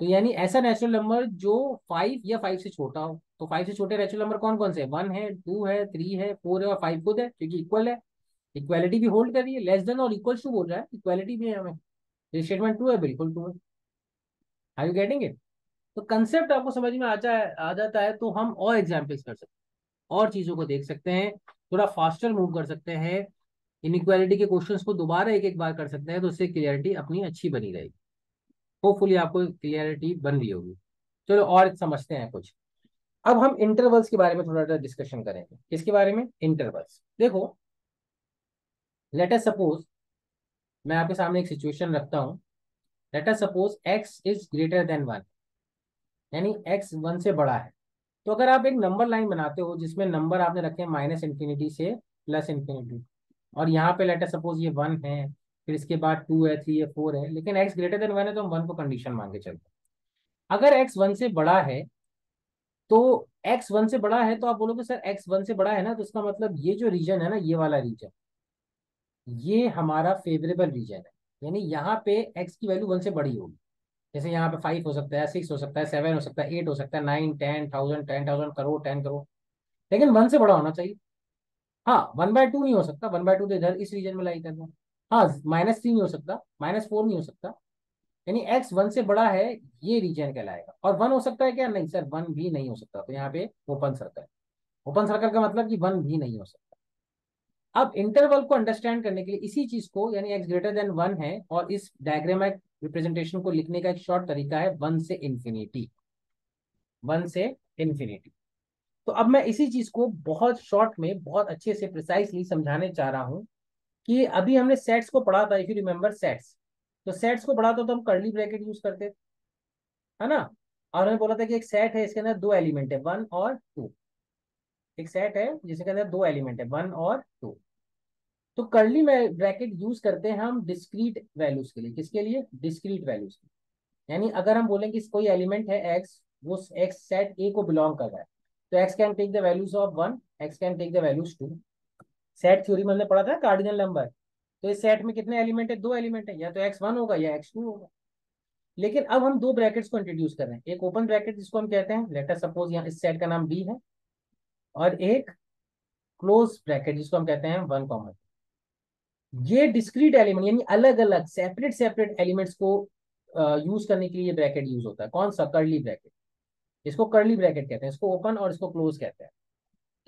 तो यानी ऐसा नेचुरल नंबर जो 5 या 5 से छोटा हो। तो 5 से छोटे नेचुरल नंबर कौन कौन से, 1 है, 2 है, 3 है, 4 है और 5 खुद है, क्योंकि इक्वल है। इक्वालिटी भी होल्ड कर रही है, लेस देन और इक्वल्स टू बोल रहा है, इक्वालिटी भी है हमें। स्टेटमेंट ट्रू है, बिल्कुल ट्रू है। Are you getting it? तो कंसेप्ट आपको समझ में आ जाता है, तो हम और एग्जाम्पल्स कर सकते हैं, और चीजों को देख सकते हैं, थोड़ा फास्टर मूव कर सकते हैं, इनइक्वालिटी के क्वेश्चंस को दोबारा एक एक बार कर सकते हैं, तो उससे क्लियरिटी अपनी अच्छी बनी रहेगी। होपफुली आपको क्लियरिटी बन रही होगी। चलो और समझते हैं कुछ। अब हम इंटरवल्स के बारे में थोड़ा सा डिस्कशन करेंगे। किसके बारे में, इंटरवल्स। देखो, लेट अस सपोज, मैं आपके सामने एक सिचुएशन रखता हूं। Late us suppose x is greater then 1, यानी x 1 से बड़ा है। तो अगर आप एक नंबर लाइन बनाते हो जिसमें नंबर आपने रखे हैं -इंफिनिटी से +इंफिनिटी, और यहाँ पे लेट अस सपोज ये 1 है, फिर इसके बाद 2 है, 3 है, 4 है, लेकिन x ग्रेटर देन 1 है, तो हम 1 को कंडीशन मान के चलते हैं। अगर x 1 से बड़ा है, तो x 1 से बड़ा है, तो आप बोलोगे सर x 1 से बड़ा है ना, तो इसका मतलब ये जो रीजन है ना, ये वाला रीजन, ये हमारा फेवरेबल रीजन है। यानी यहाँ पे x की वैल्यू 1 से बड़ी होगी। जैसे यहाँ पे 5 हो सकता है, 6 हो सकता है, 7 हो सकता है, 8 हो सकता है, 9, 10, 1000, 10,000 करोड़, 10 करोड़, लेकिन 1 से बड़ा होना चाहिए। हाँ, 1/2 नहीं हो सकता, 1/2 तो इधर इस रीजन में लाई करना। हाँ, -3 नहीं हो सकता, -4 नहीं हो सकता। यानी x 1 से बड़ा है, ये रीजन कहलाएगा। और 1 हो सकता है क्या, नहीं सर, 1 भी नहीं हो सकता। तो यहाँ पे ओपन सर्कल, ओपन सर्कल का मतलब कि 1 भी नहीं हो सकता। अब इंटरवल को अंडरस्टैंड करने के लिए इसी चीज को, यानी x ग्रेटर देन 1 है, और इस डायग्रामेटिक रिप्रेजेंटेशन को लिखने का एक शॉर्ट तरीका है 1 से इंफिनिटी, 1 से इंफिनिटी। तो अब मैं इसी चीज को बहुत शॉर्ट में, बहुत अच्छे से प्रिसाइसली समझाने चाह रहा हूं कि अभी हमने सेट्स को पढ़ा था, इफ यू रिमेंबर सेट्स। तो सेट्स को पढ़ा था तो हम कर्ली ब्रैकेट यूज करते थे, है ना। और हमें बोला था कि एक सेट है, इसके अंदर दो एलिमेंट है, 1 और 2। एक सेट है जिसके अंदर दो एलिमेंट है, 1 और 2। तो कर्ली में ब्रैकेट यूज करते हैं हम डिस्क्रीट वैल्यूज के लिए। किसके लिए, डिस्क्रीट वैल्यूज के लिए। यानी अगर हम बोलें कि कोई एलिमेंट है एक्स, वो एक्स सेट ए को बिलोंग कर रहा है, तो x can take the values of 1, x can take the values 2। Set theory में हमने पढ़ा था कार्डिनल नंबर। तो इस सेट में कितने एलिमेंट है? दो एलिमेंट है, या तो x1 होगा या x2 होगा। लेकिन अब हम दो ब्रैकेट्स को इंट्रोड्यूस कर रहे हैं, एक ओपन ब्रैकेट जिसको हम कहते हैं, लेट अस सपोज यहाँ इस सेट का नाम b है, और एक क्लोज ब्रैकेट जिसको हम कहते हैं 1, ये डिस्क्रीट एलिमेंट यानी अलग अलग सेपरेट सेपरेट एलिमेंट्स को यूज करने के लिए ये ब्रैकेट यूज होता है। कौन सा? Curly bracket. इसको कर्ली ब्रैकेट कहते हैं, इसको ओपन और इसको क्लोज कहते हैं।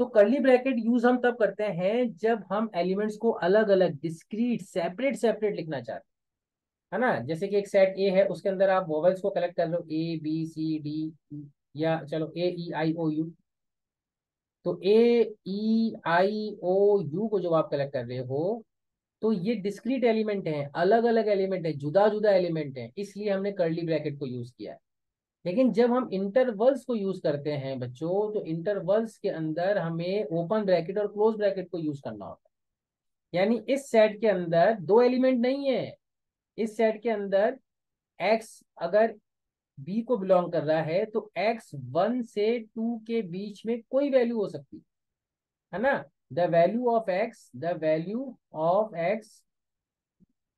तो कर्ली ब्रैकेट यूज हम तब करते हैं जब हम एलिमेंट्स को अलग अलग डिस्क्रीट सेपरेट सेपरेट लिखना चाहते हैं, है ना। जैसे कि एक सेट ए है, उसके अंदर आप वोवेल्स को कलेक्ट कर लो, ए बी सी डी, या चलो ए ई आई ओ यू। तो ए ई आई ओ यू को जो आप कलेक्ट कर रहे हो, तो ये डिस्क्रीट एलिमेंट हैं, अलग अलग एलिमेंट है, जुदा जुदा एलिमेंट है, इसलिए हमने कर्ली ब्रैकेट को यूज किया है। लेकिन जब हम इंटरवल्स को यूज करते हैं बच्चों, तो इंटरवल्स के अंदर हमें ओपन ब्रैकेट और क्लोज ब्रैकेट को यूज करना होता है। यानी इस सेट के अंदर दो एलिमेंट नहीं है, इस सेट के अंदर x अगर b को बिलोंग कर रहा है, तो x 1 से 2 के बीच में कोई वैल्यू हो सकती है ना। The value of x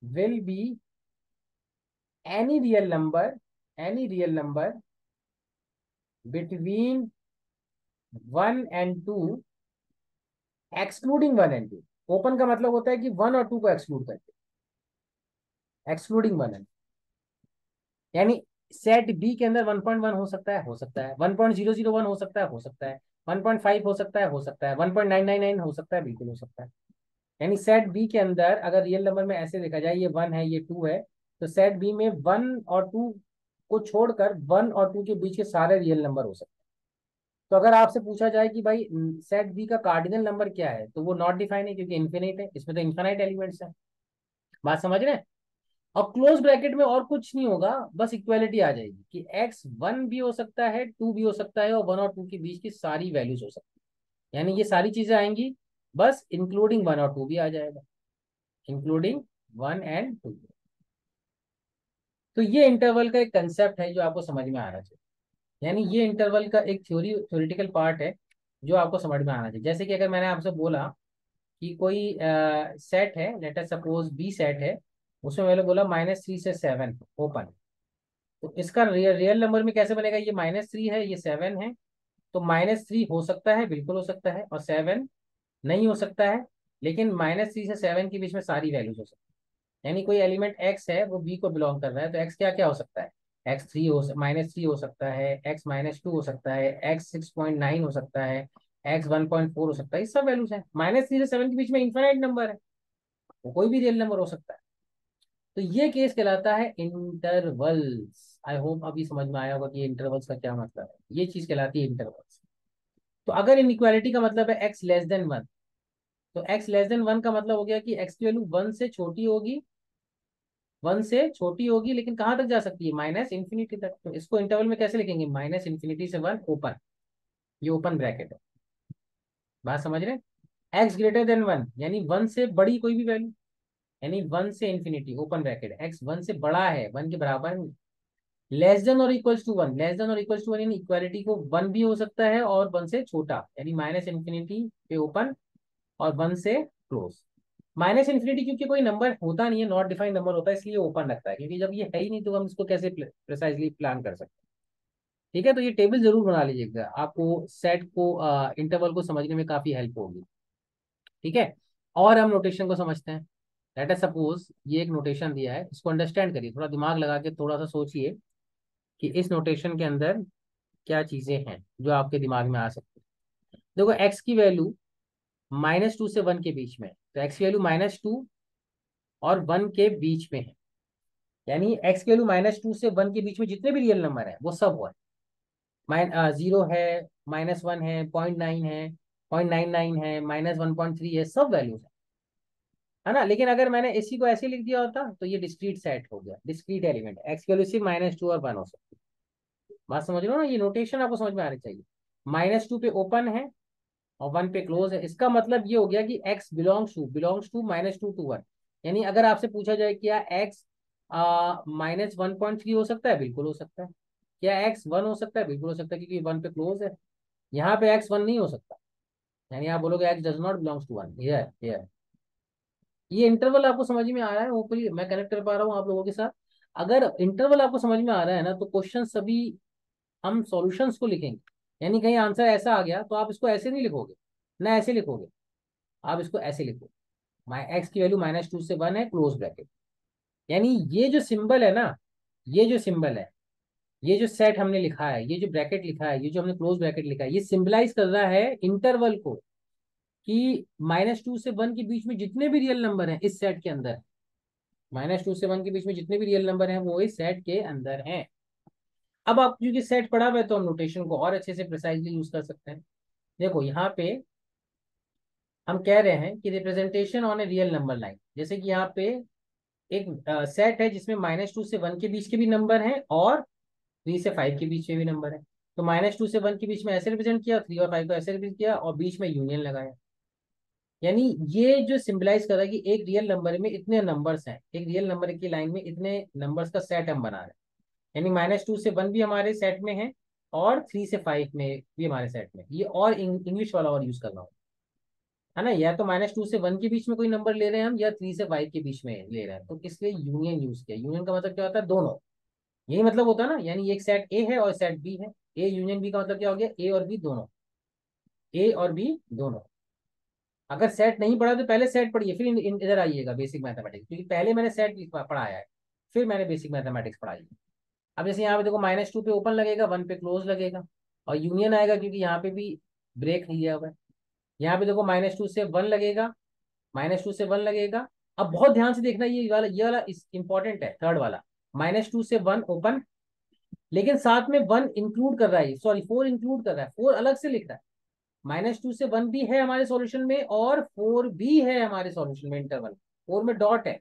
will be any real number, any real number between 1 and 2, excluding 1 and 2। Open का मतलब होता है कि 1 और 2 को एक्सक्लूड करके, एक्सक्लूडिंग 1 and 2। यानी सेट बी के अंदर 1.1 हो सकता है, हो सकता है 1.001 हो सकता है, हो सकता है 1.5 हो सकता है, हो सकता है 1.999 हो सकता है, बिल्कुल हो सकता है। यानी सेट बी के अंदर अगर रियल नंबर में ऐसे देखा जाए, ये 1 है, ये 2 है, तो सेट बी में 1 और 2 को छोड़कर 1 और 2 के बीच के सारे रियल नंबर हो सकते हैं। तो अगर आपसे पूछा जाए कि भाई सेट बी का कार्डिनल नंबर क्या है, तो वो नॉट डिफाइन है, क्योंकि इन्फिनिट है, इसमें तो इन्फिनाइट एलिमेंट्स है। बात समझ रहे हैं? और क्लोज ब्रैकेट में और कुछ नहीं होगा, बस इक्वालिटी आ जाएगी कि x 1 भी हो सकता है, 2 भी हो सकता है, और 1 और 2 के बीच की सारी वैल्यूज हो सकती है। यानी ये सारी चीजें आएंगी, बस इंक्लूडिंग 1 और 2 भी आ जाएगा, इंक्लूडिंग 1 and 2। तो ये इंटरवल का एक कंसेप्ट है जो आपको समझ में आना चाहिए। यानी ये इंटरवल का एक थ्योरेटिकल पार्ट है जो आपको समझ में आना चाहिए। जैसे कि अगर मैंने आपसे बोला कि कोई सेट है, let us suppose B set है, उसमें मैंने बोला -3 से 7 ओपन। तो इसका रियल नंबर में कैसे बनेगा? ये -3 है, ये 7 है, तो -3 हो सकता है, बिल्कुल हो सकता है, और 7 नहीं हो सकता है। लेकिन -3 से 7 के बीच में सारी वैल्यूज हो सकती है। यानी कोई एलिमेंट x है, वो b को बिलोंग कर रहा है, तो x क्या क्या हो सकता है? x3 हो, -3 हो सकता है, x-2 हो सकता है, x6.9 हो सकता है, x1.4 हो सकता है, ये सब वैल्यूज है। -3 से 7 के बीच में इन्फिनाइट नंबर है, वो कोई भी रियल नंबर हो सकता है। तो ये केस कहलाता है इंटरवल्स। आई होप अभी समझ में आया होगा कि इंटरवल्स का क्या मतलब है। ये चीज कहलाती है इंटरवल्स। तो अगर इनइक्वालिटी का मतलब है x<1, तो x 1 का मतलब हो गया कि x की वैल्यू 1 से छोटी होगी, लेकिन कहाँ तक जा सकती है? -इन्फिनिटी तक। तो इसको इंटरवल में कैसे लिखेंगे? -∞ से 1 ओपन, ये ओपन ब्रैकेट है। बात समझ रहे हैं? x 1 यानी 1 से बड़ी कोई भी वैल्यू, यानी 1 से इन्फिनिटी ओपन ब्रैकेट, x 1 से बड़ा है, 1 के बराबर नहीं। लेस देन और इक्वल्स टू 1, यानी इक्वालिटी को 1 भी हो सकता है और 1 से छोटा, यानी -इन्फिनिटी पे ओपन और 1 से क्लोज। -इन्फिनिटी क्योंकि कोई नंबर होता नहीं है, नॉट डिफाइंड नंबर होता है, इसलिए ओपन रखता है, क्योंकि जब ये है ही नहीं तो हम इसको कैसे प्रिसाइजली प्लान कर सकते हैं। ठीक है, तो ये टेबल जरूर बना लीजिएगा, आपको सेट को इंटरवल को समझने में काफी हेल्प होगी। ठीक है, और हम नोटेशन को समझते हैं। लेट अस सपोज ये एक नोटेशन दिया है, इसको अंडरस्टैंड करिए, थोड़ा दिमाग लगा के थोड़ा सा सोचिए कि इस नोटेशन के अंदर क्या चीजें हैं जो आपके दिमाग में आ सकती है। देखो एक्स की वैल्यू -2 से 1 के बीच में है, तो एक्स की वैल्यू -2 और 1 के बीच में है। यानी एक्स की वैल्यू -2 से 1 के बीच में जितने भी रियल नंबर है वो सब हुआ है। 0 है, -1 है, 0.9 है, 0.99 है, -1.3 है, सब वैल्यूज है ना। लेकिन अगर मैंने इसी को ऐसे लिख दिया होता तो ये डिस्क्रीट सेट हो गया, डिस्क्रीट एलिमेंट, एक्स की वैल्यू सिर्फ -2 और 1 हो सकती है। बात समझ रहे हो ना? ये नोटेशन आपको समझ में आनी चाहिए। -2 पे ओपन है और 1 पे क्लोज है, इसका मतलब ये हो गया कि x बिलोंग्स टू -2 to 1। यानी अगर आपसे पूछा जाए क्या x -1.3 हो सकता है? बिल्कुल हो सकता है। क्या x 1 हो सकता है? बिल्कुल हो सकता है, क्योंकि 1 पे क्लोज है। यहाँ पे x 1 नहीं हो सकता, यानी आप बोलोगे x does not belongs to one. ये इंटरवल आपको समझ में आ रहा है, होपफुली मैं कनेक्ट कर पा रहा हूँ आप लोगों के साथ। अगर इंटरवल आपको समझ में आ रहा है ना, तो क्वेश्चन सभी हम सॉल्यूशंस को लिखेंगे। यानी कहीं आंसर ऐसा आ गया तो आप इसको ऐसे नहीं लिखोगे, ना ऐसे लिखोगे, आप इसको ऐसे लिखो, माई एक्स की वैल्यू -2 से 1 है, क्लोज ब्रैकेट। यानी ये जो सिंबल है ना, ये जो सिंबल है, ये जो सेट हमने लिखा है, ये जो ब्रैकेट लिखा है, ये जो हमने क्लोज ब्रैकेट लिखा है, ये सिंबलाइज कर रहा है इंटरवल को, कि -2 से 1 के बीच में जितने भी रियल नंबर हैं इस सेट के अंदर, -2 से 1 के बीच में जितने भी रियल नंबर हैं वो इस सेट के अंदर हैं। अब आप क्योंकि सेट पढ़ा हुआ है तो हम नोटेशन को और अच्छे से प्रिसाइजली यूज कर सकते हैं। देखो यहाँ पे हम कह रहे हैं कि representation on a real number line, जैसे कि यहाँ पे एक सेट है जिसमें -2 से 1 के बीच के भी नंबर हैं और 3 से 5 के बीच में भी नंबर है। तो -2 से 1 के बीच में ऐसे रिप्रेजेंट किया, 3 और 5 को ऐसे रिप्रेजेंट किया, और बीच में यूनियन लगाया। यानी ये जो सिंबलाइज कर रहा है कि एक रियल नंबर में इतने नंबर्स हैं, एक रियल नंबर की लाइन में इतने नंबर्स का सेट हम बना रहे हैं। यानी -2 से 1 भी हमारे सेट में है और 3 से 5 में भी हमारे सेट में। ये और इंग्लिश वाला और यूज करना हो, है ना, या तो -2 से 1 के बीच में कोई नंबर ले रहे हैं हम, या 3 से 5 के बीच में ले रहे हैं, तो इसलिए यूनियन यूज किया। यूनियन का मतलब क्या होता है, दोनों। यही मतलब होता है ना, यानी एक सेट ए है और सेट बी है, ए यूनियन बी का मतलब क्या हो गया, ए और बी दोनों, ए और बी दोनों। अगर सेट नहीं पढ़ा तो पहले सेट पढ़िए, फिर इधर आइएगा बेसिक मैथमेटिक्स, क्योंकि पहले मैंने सेट पढ़ाया है, फिर मैंने बेसिक मैथमेटिक्स पढ़ाई है। अब जैसे यहाँ पे देखो -2 पे ओपन लगेगा, 1 पे क्लोज लगेगा, और यूनियन आएगा क्योंकि यहाँ पे भी ब्रेक लिया हुआ है। यहाँ पे देखो -2 से 1 लगेगा, -2 से 1 लगेगा। अब बहुत ध्यान से देखना, ये वाला इंपॉर्टेंट है, थर्ड वाला। -2 से 1 ओपन, लेकिन साथ में 1 इंक्लूड कर रहा है, सॉरी 4 इंक्लूड कर रहा है, 4 अलग से लिख रहा है। -2 से 1 भी है हमारे सॉल्यूशन में और 4 भी है हमारे सॉल्यूशन में, इंटरवल 4 में डॉट है।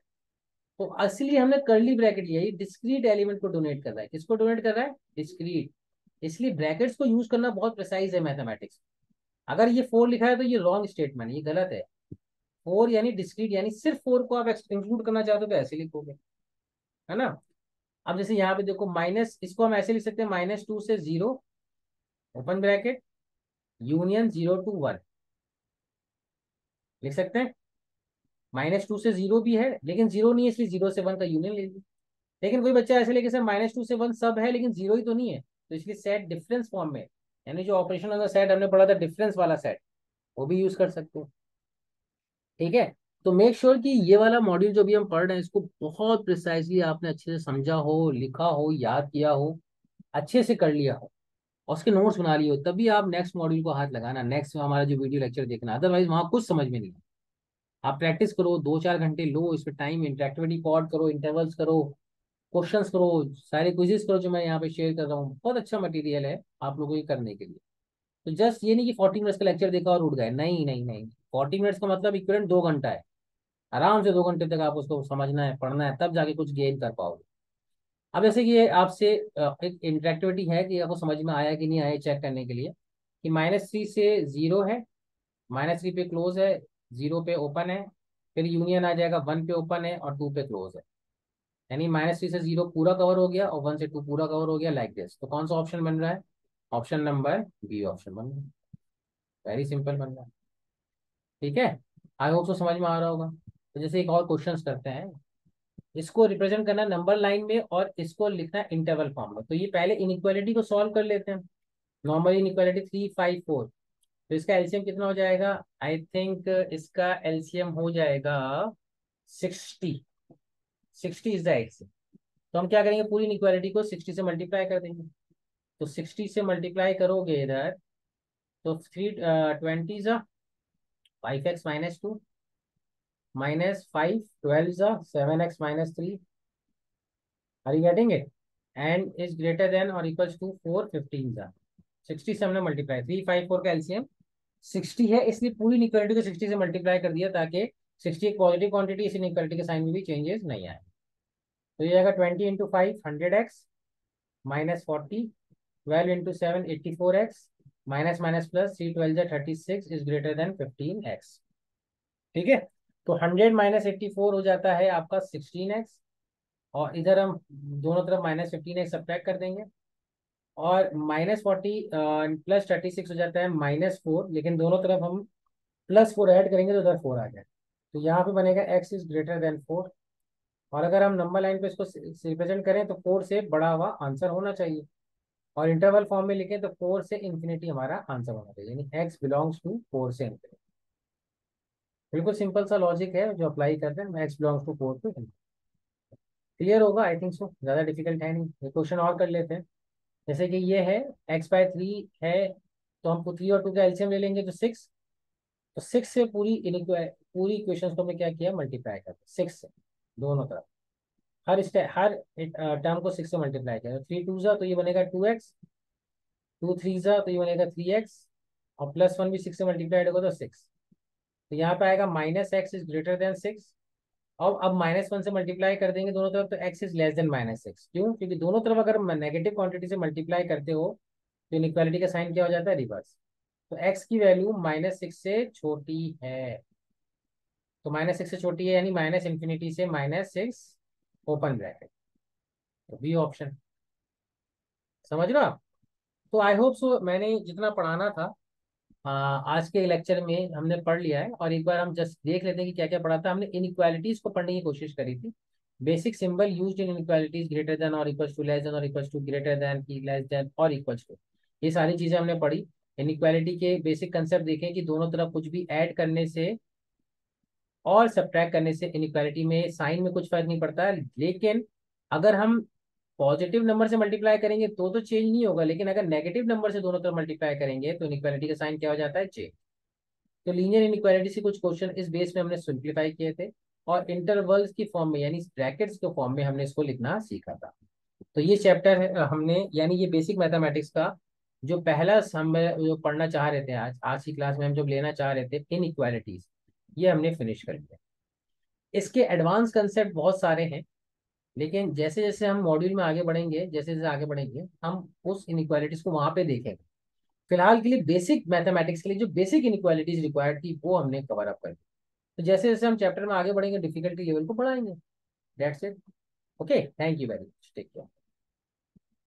तो असली हमने कर्ली ब्रैकेट लिया, ये डिस्क्रीट एलिमेंट को डोनेट कर रहा है। किसको डोनेट कर रहा है, डिस्क्रीट। इसलिए ब्रैकेट्स को यूज करना बहुत प्रिसाइज है मैथमेटिक्स। अगर ये 4 लिखा है तो ये रॉन्ग स्टेटमेंट, ये गलत है। 4 यानी डिस्क्रीट, यानी सिर्फ 4 को आप इंक्लूड करना चाहते हो तो ऐसे लिखोगे, है ना। अब जैसे यहाँ पे देखो माइनस, इसको हम ऐसे लिख सकते हैं, -2 से 0 ओपन ब्रैकेट यूनियन 0 to 1 लिख सकते हैं। -2 से 0 भी है लेकिन 0 नहीं है, इसलिए 0 से 1 का यूनियन ले लीजिए। लेकिन कोई बच्चा ऐसे लेके सर -2 से 1 सब है लेकिन 0 ही तो नहीं है, तो इसलिए सेट डिफरेंस फॉर्म में, यानी जो ऑपरेशन वाला सेट हमने पढ़ा था, डिफरेंस वाला सेट, वो भी यूज कर सकते हो। ठीक है। तो मेक श्योर कि ये वाला मॉड्यूल जो भी हम पढ़ रहे हैं इसको बहुत प्रिसाइजली आपने अच्छे से समझा हो, लिखा हो, याद किया हो, अच्छे से कर लिया हो, और उसके नोट्स बना लिए हो, तभी आप नेक्स्ट मॉड्यूल को हाथ लगाना, नेक्स्ट हमारा जो वीडियो लेक्चर देखना। अदरवाइज वहाँ कुछ समझ में नहीं आए। आप प्रैक्टिस करो, 2-4 घंटे लो इस पर टाइम, इंटरेक्टिविटी पॉड करो, इंटरवल्स करो, क्वेश्चंस करो, सारे क्विजेस करो जो मैं यहाँ पे शेयर कर रहा हूँ। बहुत अच्छा मटेरियल है आप लोगों को करने के लिए। तो जस्ट ये नहीं कि 40 मिनट्स का लेक्चर देखा और उठ गए, नहीं नहीं नहीं। 40 मिनट्स का मतलब इक्वलेंट 2 घंटा है। आराम से 2 घंटे तक आप उसको समझना है, पढ़ना है, तब जाके कुछ गेन कर पाओगे। अब जैसे कि ये आपसे एक इंटरेक्टिविटी है कि आपको समझ में आया कि नहीं आया, चेक करने के लिए, कि -3 से 0 है, -3 पे क्लोज है, 0 पे ओपन है, फिर यूनियन आ जाएगा, 1 पे ओपन है और 2 पे क्लोज है। यानी -3 से 0 पूरा कवर हो गया और 1 से 2 पूरा कवर हो गया, लाइक दिस। तो कौन सा ऑप्शन बन रहा है, ऑप्शन नंबर बी ऑप्शन बन रहा है। वेरी सिंपल बन रहा है। ठीक है। आई होप तो समझ में आ रहा होगा। तो जैसे एक और क्वेश्चन करते हैं, इसको रिप्रेजेंट करना नंबर लाइन में और इसको लिखना है इंटरवल फॉर्म में। तो ये पहले इनइक्वालिटी को सॉल्व कर लेते हैं। नॉर्मल इनइक्वालिटी 3, 5, 4, तो इसका एलसीएम कितना हो जाएगा, आई थिंक इसका एलसीएम हो जाएगा 60। 60 इज द एलसीएम। तो हम क्या करेंगे, पूरी इनइक्वालिटी को 60 से मल्टीप्लाई कर देंगे। तो 60 से मल्टीप्लाई करोगे इधर, तो 3 20 जा 5x-2 -5 12 जा 7x-3। Are you getting it, and is greater than और इक्वल्स टू 4 15 जा 60 से हमने मल्टीप्लाई, 3, 5, 4 का एलसीएम 60 है, इसलिए पूरी इक्वालिटी को 60 से मल्टीप्लाई कर दिया ताकि 60 एक पॉजिटिव क्वांटिटी, इस इक्वालिटी के साइन में भी चेंजेस नहीं आए। तो ये आएगा 20 × 5 100x -40, 12 × 7 84x, minus minus plus 3 12 36 is greater then 15x। ठीक है। तो 100 - 84 हो जाता है आपका 16x, और इधर हम दोनों तरफ -15x सब्ट्रैक्ट कर देंगे, और -40 + 36 हो जाता है -4, लेकिन दोनों तरफ हम +4 ऐड करेंगे तो उधर 4 आ जाए। तो यहाँ पे बनेगा एक्स इज ग्रेटर देन 4। और अगर हम नंबर लाइन पे इसको रिप्रेजेंट करें तो 4 से बड़ा हुआ आंसर होना चाहिए। और इंटरवल फॉर्म में लिखें तो 4 से इन्फिनिटी हमारा आंसर होना चाहिए, यानी एक्स बिलोंग्स टू 4 से इन्फिनिटी। बिल्कुल सिंपल सा लॉजिक है जो अप्लाई करते हैं, x belongs to 4 two. Clear होगा आई थिंक सो, ज़्यादा डिफिकल्ट है नहीं। ये क्वेश्चन और कर लेते हैं। जैसे कि ये है x/3 है, तो हम 3 और 2 का एलसीएम ले लेंगे तो 6। तो 6 से पूरी इक्वेशन को हमने क्या किया, मल्टीप्लाई कर दिया 6 से दोनों तरफ। हर टर्म को 6 से मल्टीप्लाई किया, तो 3 2 तो ये बनेगा 2x, 2 3 तो ये बनेगा 3x, और +1 भी 6 से मल्टीप्लाइड होगा तो 6। तो यहाँ पे आएगा -x इज ग्रेटर देन 6। अब -1 से मल्टीप्लाई कर देंगे दोनों तरफ, तो x इज लेस देन -6। क्यों? क्योंकि दोनों तरफ अगर नेगेटिव क्वांटिटी से मल्टीप्लाई करते हो तो इनइक्वालिटी का साइन क्या हो जाता है, रिवर्स। तो x की वैल्यू -6 से छोटी है। तो -6 से छोटी है यानी -∞ से -6 ओपन ब्रैकेट। तो बी ऑप्शन। समझ रहे हो आप? तो आई होप सो मैंने जितना पढ़ाना था आज के लेक्चर में हमने पढ़ लिया है। और एक बार हम जस्ट देख लेते हैं कि क्या क्या पढ़ा था हमने। इनइक्वालिटीज को पढ़ने की कोशिश करी थी। Basic symbol used in inequalities, greater than और इक्वल्स टू, लेस देन और इक्वल्स टू, ग्रेटर देन की, लेस देन और इक्वल्स टू, ये सारी चीजें हमने पढ़ी। इनइक्वालिटी के बेसिक कंसेप्ट देखें कि दोनों तरफ कुछ भी ऐड करने से और सब्ट्रैक्ट करने से इनइक्वालिटी में साइन में कुछ फर्क नहीं पड़ता है। लेकिन अगर हम पॉजिटिव नंबर से मल्टीप्लाई करेंगे तो चेंज नहीं होगा, लेकिन अगर नेगेटिव नंबर से दोनों तरफ मल्टीप्लाई करेंगे तो इनइक्वालिटी का साइन क्या हो जाता है, चेंज। तो लीनियर इनइक्वालिटी से कुछ क्वेश्चन इस बेस में हमने सिंप्लीफाई किए थे। और इंटरवल्स की फॉर्म में यानी ब्रैकेट्स के फॉर्म में हमने इसको लिखना सीखा था। तो ये चैप्टर है हमने, यानी ये बेसिक मैथमेटिक्स का जो पहला हम जो पढ़ना चाह रहे थे, आज आज की क्लास में हम जो लेना चाह रहे थे इनइक्वालिटीज, ये हमने फिनिश कर लिया। इसके एडवांस कंसेप्ट बहुत सारे हैं, लेकिन जैसे जैसे हम मॉड्यूल में आगे बढ़ेंगे, जैसे जैसे आगे बढ़ेंगे हम उस इनइक्वालिटीज को वहां पे देखेंगे। फिलहाल के लिए बेसिक मैथमेटिक्स के लिए जो बेसिक इनइक्वालिटीज रिक्वायर्ड थी वो हमने कवर अप कर दी। तो जैसे जैसे हम चैप्टर में आगे बढ़ेंगे डिफिकल्टी लेवल को बढ़ाएंगे। That's it. Okay, thank you very much, take care.